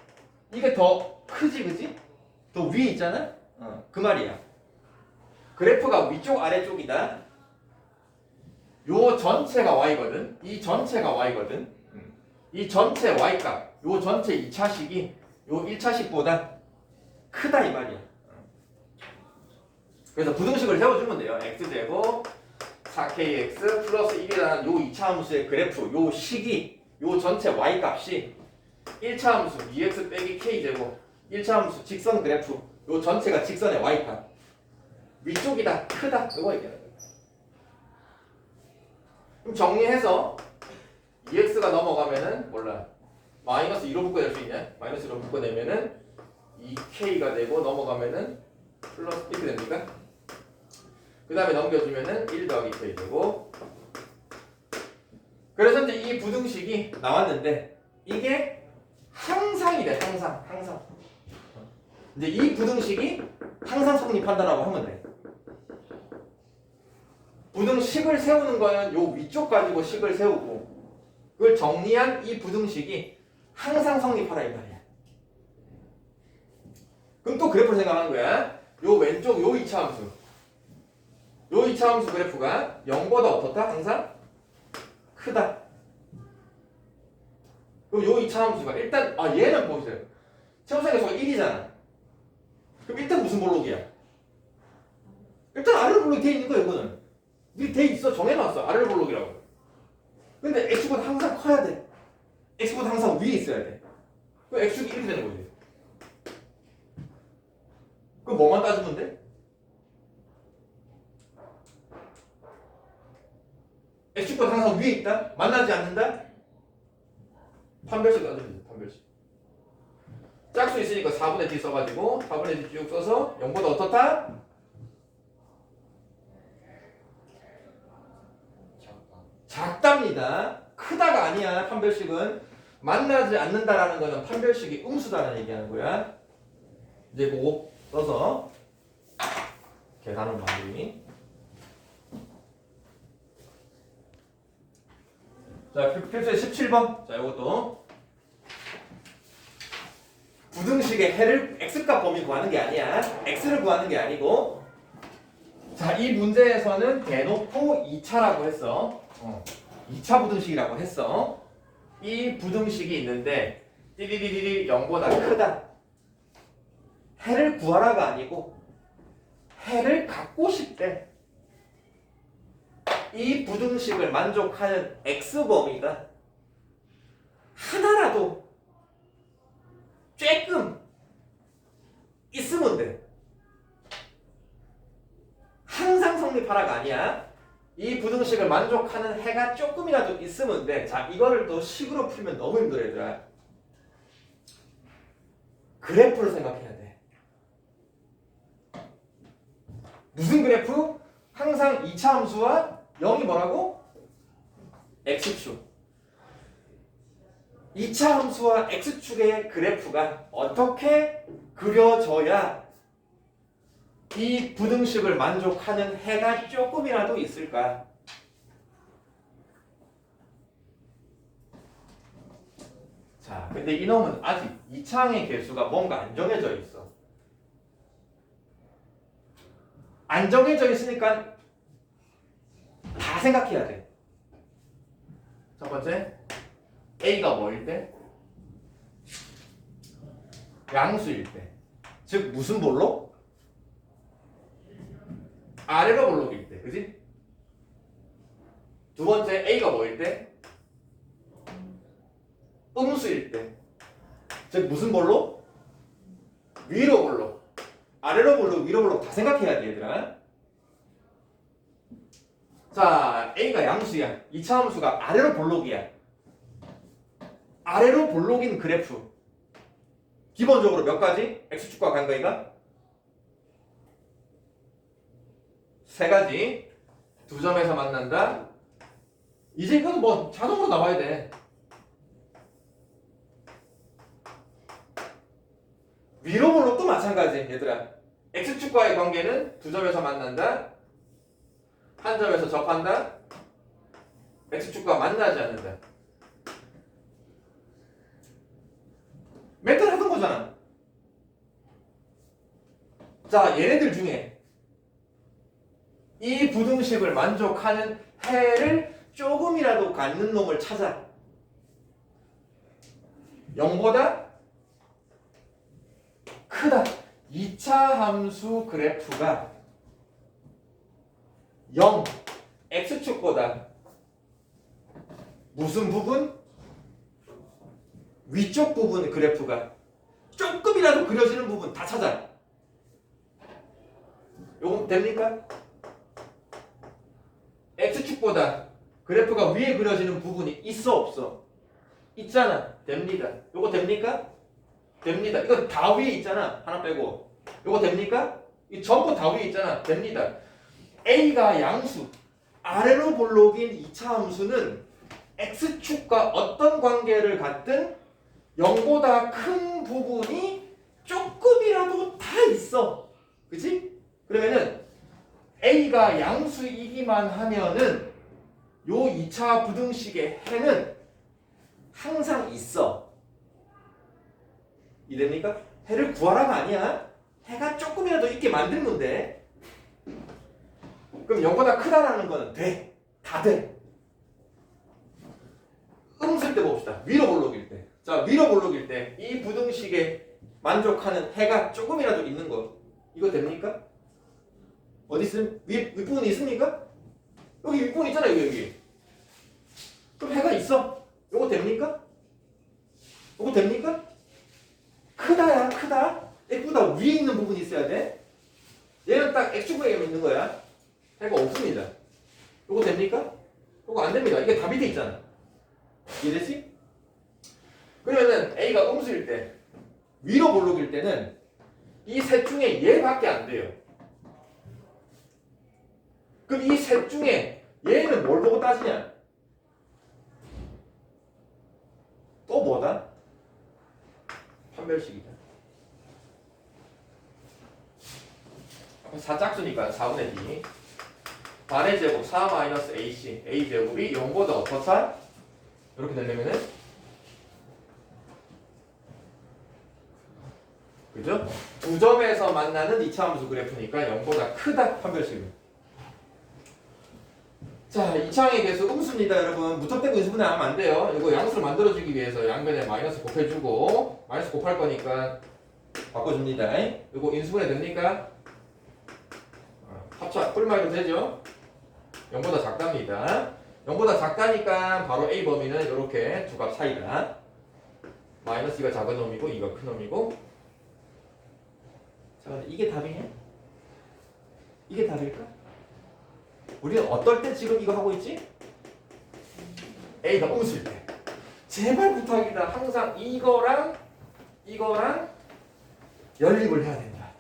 Speaker 1: 이게 더 크지 그지? 더 위에 있잖아? 그 말이야. 그래프가 위쪽 아래쪽이다. 요 전체가 y거든. 이 전체가 y거든. 이 전체 y값 요 전체 2차식이 요 1차식보다 크다 이 말이야. 그래서 부등식을 세워주면 돼요. x제곱 4kx 플러스 1이라는 요 2차 함수의 그래프 요 식이 요 전체 y값이 1차 함수 2x 빼기 k제곱 1차 함수 직선 그래프 요 전체가 직선의 y값 위쪽이다 크다 이거 얘기하는 거예요. 그럼 정리해서 2x가 넘어가면은 몰라 마이너스 2로 묶어낼 수 있냐? 마이너스 2로 묶어내면은 2k가 되고 넘어가면은 플러스 이렇게 됩니까? 그 다음에 넘겨주면은 1 더하기 k 되고 그래서 이제 이 부등식이 나왔는데 이게 항상이 돼. 항상 이제 이 부등식이 항상 성립한다라고 하면 돼. 부등식을 세우는 거는 요 위쪽 가지고 식을 세우고 그걸 정리한 이 부등식이 항상 성립하라 이 말이야. 그럼 또 그래프를 생각하는 거야. 요 왼쪽 요 2차 함수. 요 2차 함수 그래프가 0보다 어떻다? 항상 크다. 그럼 요 2차 함수가 일단 얘는 보세요. 최우선계수가 1이잖아. 그럼 일단 무슨 볼록이야? 일단 아래 볼록이 돼 있는 거야 이거는. 이게 돼 있어. 정해놨어. 아래 볼록이라고. 근데 x보다 항상 커야 돼. x보다 항상 위에 있어야 돼. 그럼 x축이 1이 되는 거지. 그럼 뭐만 따지면 돼? x축보다 항상 위에 있다? 만나지 않는다? 판별식 따지면 돼. 판별식. 짝수 있으니까 4분의 d 써가지고 4분의 d 쭉 써서 0보다 어떻다? 작답니다. 크다가 아니야. 판별식은 만나지 않는다라는 거는 판별식이 음수다라는 얘기하는 거야. 이제 그거 써서 계산은 마무리. 자, 필수의 17번. 자, 이것도 부등식의 해를 x값 범위 구하는 게 아니야. x를 구하는 게 아니고. 자, 이 문제에서는 대놓고 2차라고 했어. 2차 부등식이라고 했어. 이 부등식이 있는데 띠리리리리 0보다 크다. 해를 구하라가 아니고 해를 갖고 싶대. 이 부등식을 만족하는 x범위가 하나라도 쬐끔 있으면 돼. 항상 성립하라가 아니야. 이 부등식을 만족하는 해가 조금이라도 있으면 돼. 자, 이거를 또 식으로 풀면 너무 힘들어 얘들아. 그래프를 생각해야 돼. 무슨 그래프? 항상 2차 함수와 0이 뭐라고? x축. 2차 함수와 x축의 그래프가 어떻게 그려져야 이 부등식을 만족하는 해가 조금이라도 있을까? 자, 근데 이놈은 아직 2차항의 개수가 뭔가 안 정해져 있어. 안 정해져 있으니까 다 생각해야 돼. 첫 번째, A가 뭐일 때? 양수일 때. 즉 무슨 볼록? 아래로 볼록일 때. 그지? 두 번째, A가 뭐일 때? 음수일 때. 즉 무슨 볼록? 위로 볼록. 아래로 볼록, 위로 볼록 다 생각해야 돼 얘들아. 자, A가 양수야. 2차 함수가 아래로 볼록이야. 아래로 볼록인 그래프. 기본적으로 몇 가지? x축과 관계가? 세 가지. 두 점에서 만난다. 이제 이건 뭐 자동으로 나와야 돼. 위로 볼록도 마찬가지 얘들아. x축과의 관계는 두 점에서 만난다. 한 점에서 접한다. x축과 만나지 않는다. 맨날 하던 거잖아. 자, 얘네들 중에 이 부등식을 만족하는 해를 조금이라도 갖는 놈을 찾아. 0보다 크다. 2차 함수 그래프가 0, x축보다 무슨 부분? 위쪽 부분 그래프가 조금이라도 그려지는 부분 다 찾아. 요거 됩니까? x축보다 그래프가 위에 그려지는 부분이 있어 없어? 있잖아. 됩니다. 요거 됩니까? 됩니다. 이거 다 위에 있잖아. 하나 빼고. 이거 됩니까? 이 전부 다 위에 있잖아. 됩니다. A가 양수, 아래로 볼록인 2차 함수는 X축과 어떤 관계를 갖든 0보다 큰 부분이 조금이라도 다 있어. 그치? 그러면은 A가 양수이기만 하면은 요 2차 부등식의 해는 항상 있어. 이됩니까? 해를 구하라가 아니야. 해가 조금이라도 있게 만들면 돼. 그럼 0보다 크다라는 거는 돼. 다 돼. 음수일 때 봅시다. 위로 볼록일 때. 자, 위로 볼록일 때 이 부등식에 만족하는 해가 조금이라도 있는 거. 이거 됩니까? 어디 있음? 윗부분이 있습니까? 여기 윗부분 있잖아요. 여기. 그럼 해가 있어. 요거 됩니까? 요거 됩니까? 크다야, 크다. X보다 위에 있는 부분이 있어야 돼. 얘는 딱 X축에 있는 거야. 해가 없습니다. 요거 됩니까? 요거 안 됩니다. 이게 다 밑에 있잖아. 이해되지? 그러면은 A가 음수일 때, 위로 볼록일 때는 이 셋 중에 얘밖에 안 돼요. 그럼 이 셋 중에 얘는 뭘 보고 따지냐? 또 뭐다? 판별식이다. 4짝수니까 4분의 D. 반의 제곱 4-AC. A 제곱이 0보다 어떻다? 이렇게 되려면은 그죠? 두 점에서 만나는 2차 함수 그래프니까 0보다 크다 판별식입니다. 자, 2차항의 개수 음수입니다, 여러분. 무턱대고 인수분해 하면 안 돼요. 이거 양수를 만들어주기 위해서 양변에 마이너스 곱해주고 마이너스 곱할 거니까 바꿔줍니다. 이거 인수분해 됩니까? 합차 뿔말도 되죠? 0보다 작답니다. 0보다 작다니까 바로 A 범위는 이렇게 두 값 사이다. 마이너스 2가 작은 놈이고 2가 큰 놈이고. 자, 근데 이게 답이냐? 이게 답일까? 우리는 어떨 때 지금 이거 하고 있지? A가 음수일 때. 제발 부탁이다. 항상 이거랑 연립을 해야 된다.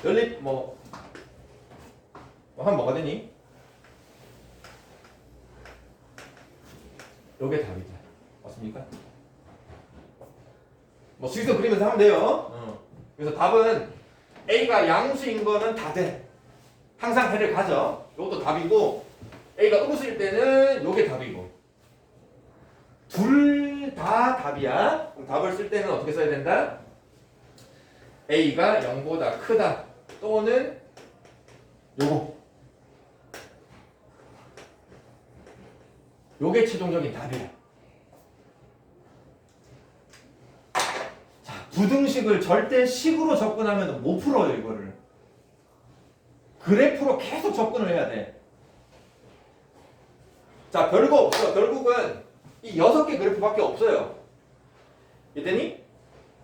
Speaker 1: 연립 하면 뭐가 되니? 요게 답이다. 맞습니까? 수익선 그리면서 하면 돼요. 그래서 답은 A가 양수인 거는 다 돼. 항상 해를 가져. 요것도 답이고 A가 음수일 때는 요게 답이고 둘 다 답이야. 그럼 답을 쓸 때는 어떻게 써야 된다? A가 0보다 크다 또는 요거 요게 최종적인 답이야. 자, 부등식을 절대 식으로 접근하면 못 풀어요. 이거를 그래프로 계속 접근을 해야 돼. 자, 별거 없어. 결국은 이 6개 그래프밖에 없어요. 이해되니?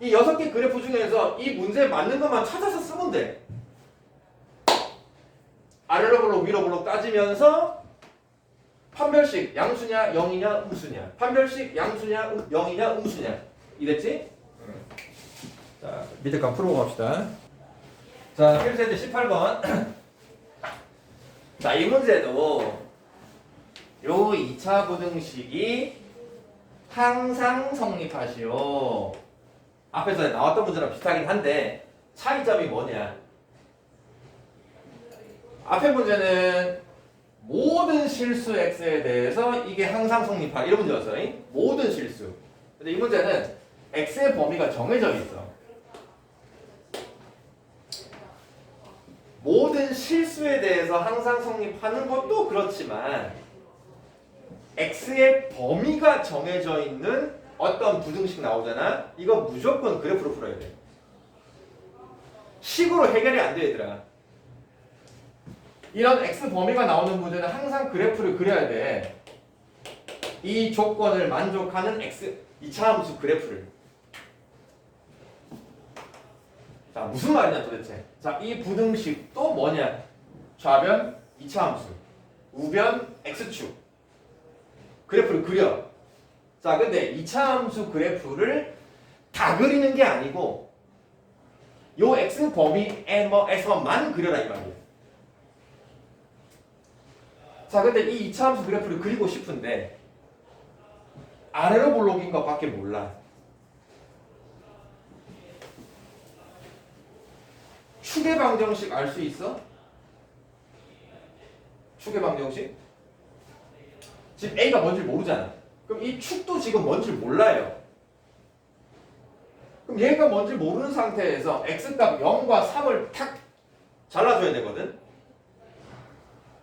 Speaker 1: 이 6개 그래프 중에서 이 문제에 맞는 것만 찾아서 쓰면 돼. 아래로 볼록 위로 볼록 따지면서 판별식 양수냐 0이냐 음수냐, 판별식 양수냐 0이냐 음수냐. 이랬지? 자, 밑에 거 풀어보고 갑시다. 자, 필수제 18번. 자, 이 문제도 요 2차 부등식이 항상 성립하시오. 앞에서 나왔던 문제랑 비슷하긴 한데 차이점이 뭐냐? 앞에 문제는 모든 실수 x에 대해서 이게 항상 성립하 이런 문제였어요. 모든 실수. 근데 이 문제는 x의 범위가 정해져 있어. 모든 실수에 대해서 항상 성립하는 것도 그렇지만 x의 범위가 정해져 있는 어떤 부등식 나오잖아. 이거 무조건 그래프로 풀어야 돼. 식으로 해결이 안 돼, 얘들아. 이런 x 범위가 나오는 문제는 항상 그래프를 그려야 돼. 이 조건을 만족하는 x 2차 함수 그래프를. 자, 무슨 말이냐 도대체. 자, 이 부등식 또 뭐냐? 좌변 2차 함수, 우변 x축. 그래프를 그려. 자, 근데 이차함수 그래프를 다 그리는 게 아니고 요 x 범위에서만 그려라 이 말이에요. 자, 근데 이 이차함수 그래프를 그리고 싶은데 아래로 볼록인 것밖에 몰라. 축의 방정식 알 수 있어? 축의 방정식? 지금 A가 뭔지 모르잖아. 그럼 이 축도 지금 뭔지 몰라요. 그럼 얘가 뭔지 모르는 상태에서 x값 0과 3을 탁 잘라줘야 되거든.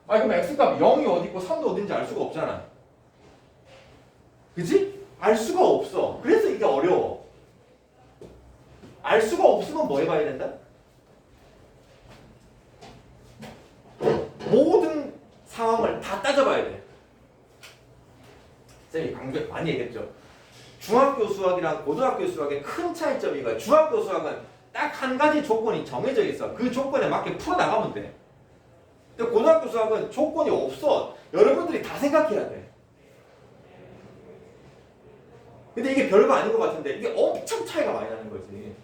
Speaker 1: 아니 그럼 x값 0이 어디 있고 3도 어딘지 알 수가 없잖아. 그치? 알 수가 없어. 그래서 이게 어려워. 알 수가 없으면 뭐 해봐야 된다? 모든 상황을 다 따져봐야 돼. 쌤이 강조 많이 얘기했죠. 중학교 수학이랑 고등학교 수학의 큰 차이점이 이거야. 중학교 수학은 딱 한 가지 조건이 정해져 있어. 그 조건에 맞게 풀어나가면 돼. 근데 고등학교 수학은 조건이 없어. 여러분들이 다 생각해야 돼. 근데 이게 별거 아닌 것 같은데 이게 엄청 차이가 많이 나는 거지.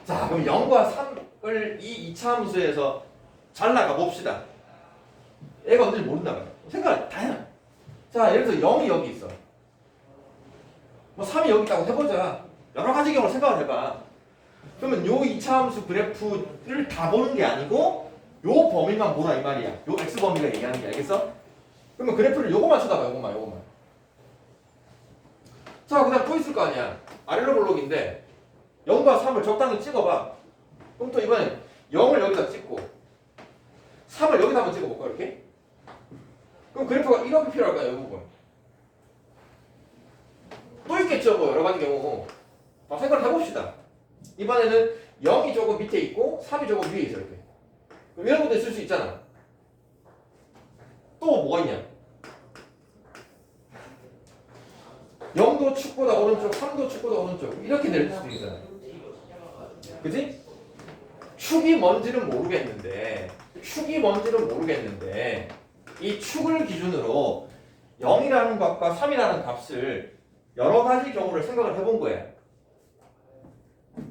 Speaker 1: 자, 그럼 0과 3을 이 이차함수에서 잘라가 봅시다. 얘가 뭔지 모른다. 생각 다양해. 자, 예를 들어서 0이 여기 있어. 뭐 3이 여기 있다고 해보자. 여러 가지 경우를 생각을 해봐. 그러면 요 이차함수 그래프를 다 보는 게 아니고 요 범위만 보라 이 말이야. 요 x 범위가 얘기하는 게 알겠어? 그러면 그래프를 요거만 쳐다봐. 요거만. 자, 그 다음 또 있을 거 아니야. 아래로 볼록인데 0과 3을 적당히 찍어봐. 그럼 또 이번엔 0을 여기다 찍고 3을 여기다 한번 찍어볼까 이렇게? 그럼 그래프가 이렇게 필요할까요? 이 부분 또 있겠죠. 뭐 여러 가지 경우 다 생각을 해봅시다. 이번에는 0이 조금 밑에 있고 3이 조금 위에 있어 이렇게. 그럼 이런 것도 있을 수 있잖아. 또 뭐가 있냐? 0도 축보다 오른쪽, 3도 축보다 오른쪽 이렇게 낼 수도 있잖아. 그치? 축이 뭔지는 모르겠는데 이 축을 기준으로 0이라는 값과 3이라는 값을 여러 가지 경우를 생각을 해본 거야.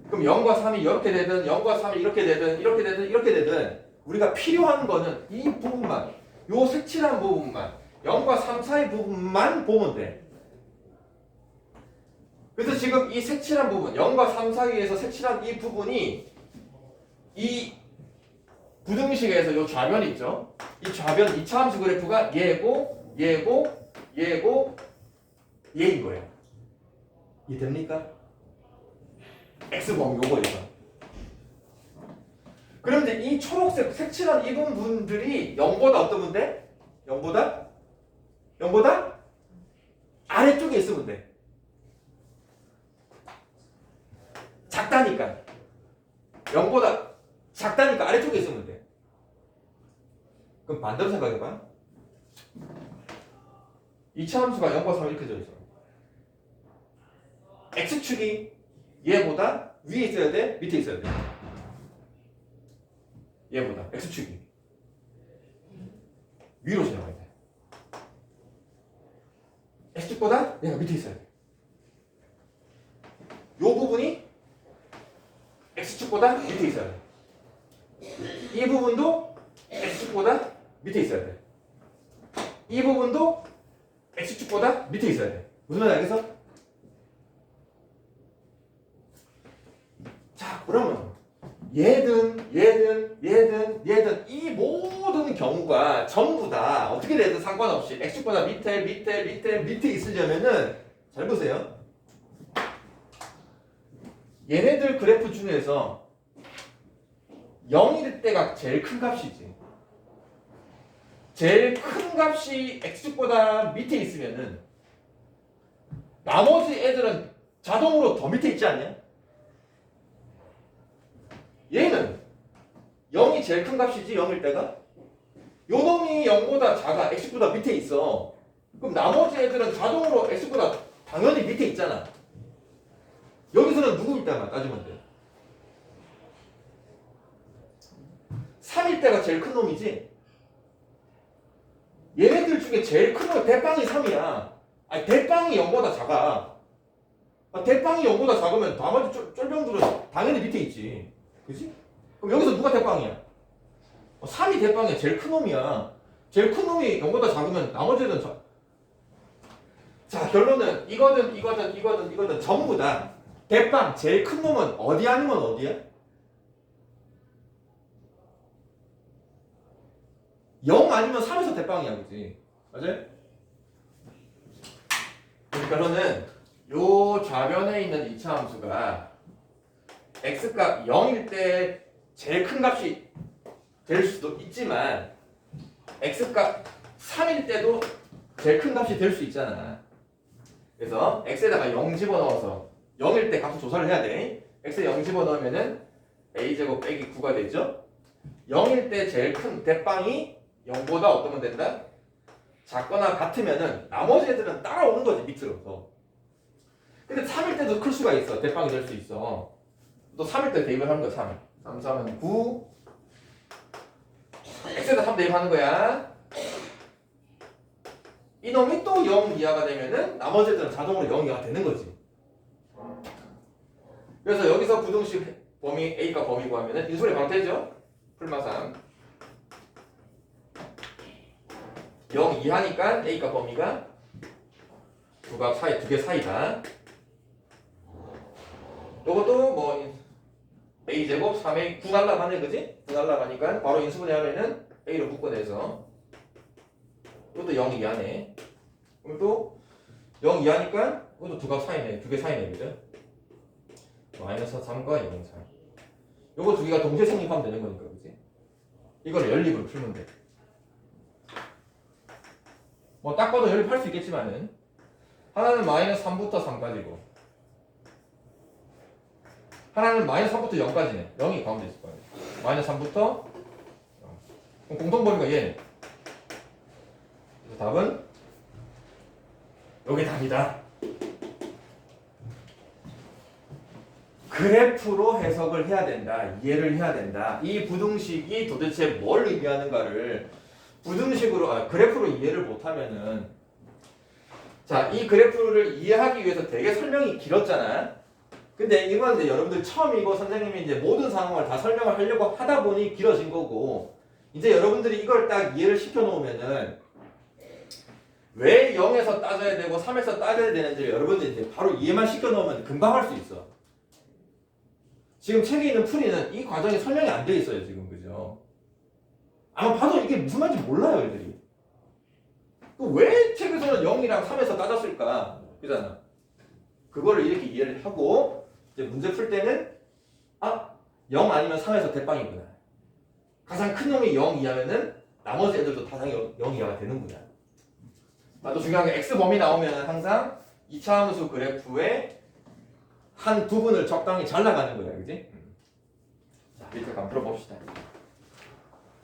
Speaker 1: 그럼 0과 3이 이렇게 되든 0과 3이 이렇게 되든 우리가 필요한 거는 이 부분만, 요 색칠한 부분만, 0과 3 사이 부분만 보면 돼. 그래서 지금 이 색칠한 부분, 0과 3 사이에서 색칠한 이 부분이 이 부등식에서 요 좌변 있죠? 이 좌변 이차함수 그래프가 얘고 얘인 거예요. 이해됩니까? x범위 요거예요. 그럼 이제 이 초록색 색칠한 이 부분들이 0보다 어떤 건데? 0보다 아래쪽에 있으면 돼. 작다니까. 0보다 작다니까 아래쪽에 있으면 돼. 그럼 반대로 생각해봐. 이차함수가 0과 3 이렇게 져 있어. x축이 얘보다 위에 있어야 돼? 밑에 있어야 돼? 얘보다 x축이 위로 지나가야 돼. x축보다 얘가 밑에 있어야 돼. 요 부분이 x축보다 밑에 있어야 돼. 이 부분도 x축보다 밑에 있어야 돼. 이 부분도 x축보다 밑에 있어야 돼. 무슨 말인지 알겠어? 자, 그러면 얘든 이 모든 경우가 전부 다 어떻게 되든 상관없이 x축보다 밑에 있으려면은 잘 보세요. 얘네들 그래프 중에서 0일 때가 제일 큰 값이지. 제일 큰 값이 x축보다 밑에 있으면은 나머지 애들은 자동으로 더 밑에 있지 않냐? 얘는 0이 제일 큰 값이지. 0일 때가 요 놈이 0보다 작아. x보다 밑에 있어. 그럼 나머지 애들은 자동으로 x보다 당연히 밑에 있잖아. 여기서는 누구일 때만 따지면 돼. 3일 때가 제일 큰 놈이지. 얘네들 중에 제일 큰 거 대빵이 3이야. 아니 대빵이 0보다 작아. 대빵이 0보다 작으면 나머지 쫄병들은 당연히 밑에 있지. 그지? 그럼 여기서 누가 대빵이야? 3이 대빵이야. 제일 큰 놈이야. 제일 큰 놈이 0보다 작으면 나머지는 자 결론은 이거든 전부 다 대빵 제일 큰 놈은 어디 아니면 어디야? 0 아니면 3에서 대빵이야. 그치? 맞아요? 결론은 요 좌변에 있는 이차 함수가 x값 0일 때 제일 큰 값이 될 수도 있지만 x값 3일 때도 제일 큰 값이 될 수 있잖아. 그래서 x에다가 0 집어넣어서 0일 때 값을 조사를 해야 돼. x에 0 집어넣으면은 a제곱 빼기 9가 되죠. 0일 때 제일 큰 대빵이 0보다 어떠면 된다? 작거나 같으면은 나머지 애들은 따라오는 거지 밑으로. 근데 3일 때도 클 수가 있어. 대빵이 될 수 있어. 또 3일 때 대입을 하는 거야. 3 3은 9 x에다 3 대입하는 거야. 이놈이 또 0 이하가 되면은 나머지 애들은 자동으로 0 이하가 되는 거지. 그래서 여기서 부등식 범위 a가 범위 구하면은 인수분해 방태죠. 풀마상 0 이하니까 a가 범위가 두 값 사이, 두 개 사이다. 요것도 뭐 a제곱 3a 9 날라가네. 그지? 9 날라가니까 바로 인수분해하면은 a로 묶어내서 이것도 0 이하네. 그럼 또 0 이하니까 이것도 두 값 사이네. 두 개 사이네. 그죠? 마이너스 3과 0 사이. 요거 두 개가 동시에 성립하면 되는 거니까. 그지? 이걸 연립으로 풀면 돼. 뭐 딱 봐도 연립할 수 있겠지만은 하나는 마이너스 3부터 3까지고 하나는 마이너스 3부터 0까지네. 0이 가운데 있을 거야. 마이너스 3부터 0. 그럼 공통범위가 얘네. 그래서 답은 여기 답이다. 그래프로 해석을 해야 된다. 이해를 해야 된다. 이 부등식이 도대체 뭘 의미하는가를 부등식으로 그래프로 이해를 못하면은 자, 이 그래프를 이해하기 위해서 되게 설명이 길었잖아. 근데 이건 이제 여러분들 처음이고 선생님이 이제 모든 상황을 다 설명을 하려고 하다 보니 길어진 거고 이제 여러분들이 이걸 딱 이해를 시켜 놓으면은 왜 0에서 따져야 되고 3에서 따져야 되는지를 여러분들이 이제 바로 이해만 시켜 놓으면 금방 할 수 있어. 지금 책에 있는 풀이는 이 과정이 설명이 안 돼 있어요, 지금. 그죠? 아마 봐도 이게 무슨 말인지 몰라요, 애들이. 왜 책에서는 0이랑 3에서 따졌을까? 그잖아. 그거를 이렇게 이해를 하고 이제 문제 풀 때는 0 아니면 3에서 대빵이구나. 가장 큰 놈이 0 이하면은 나머지 애들도 다 당연히 0 이하가 되는구나. 또 중요한 게 x 범위 나오면은 항상 2차 함수 그래프의 한 부분을 적당히 잘라가는 거야, 그지? 자, 밑에 한번 풀어봅시다.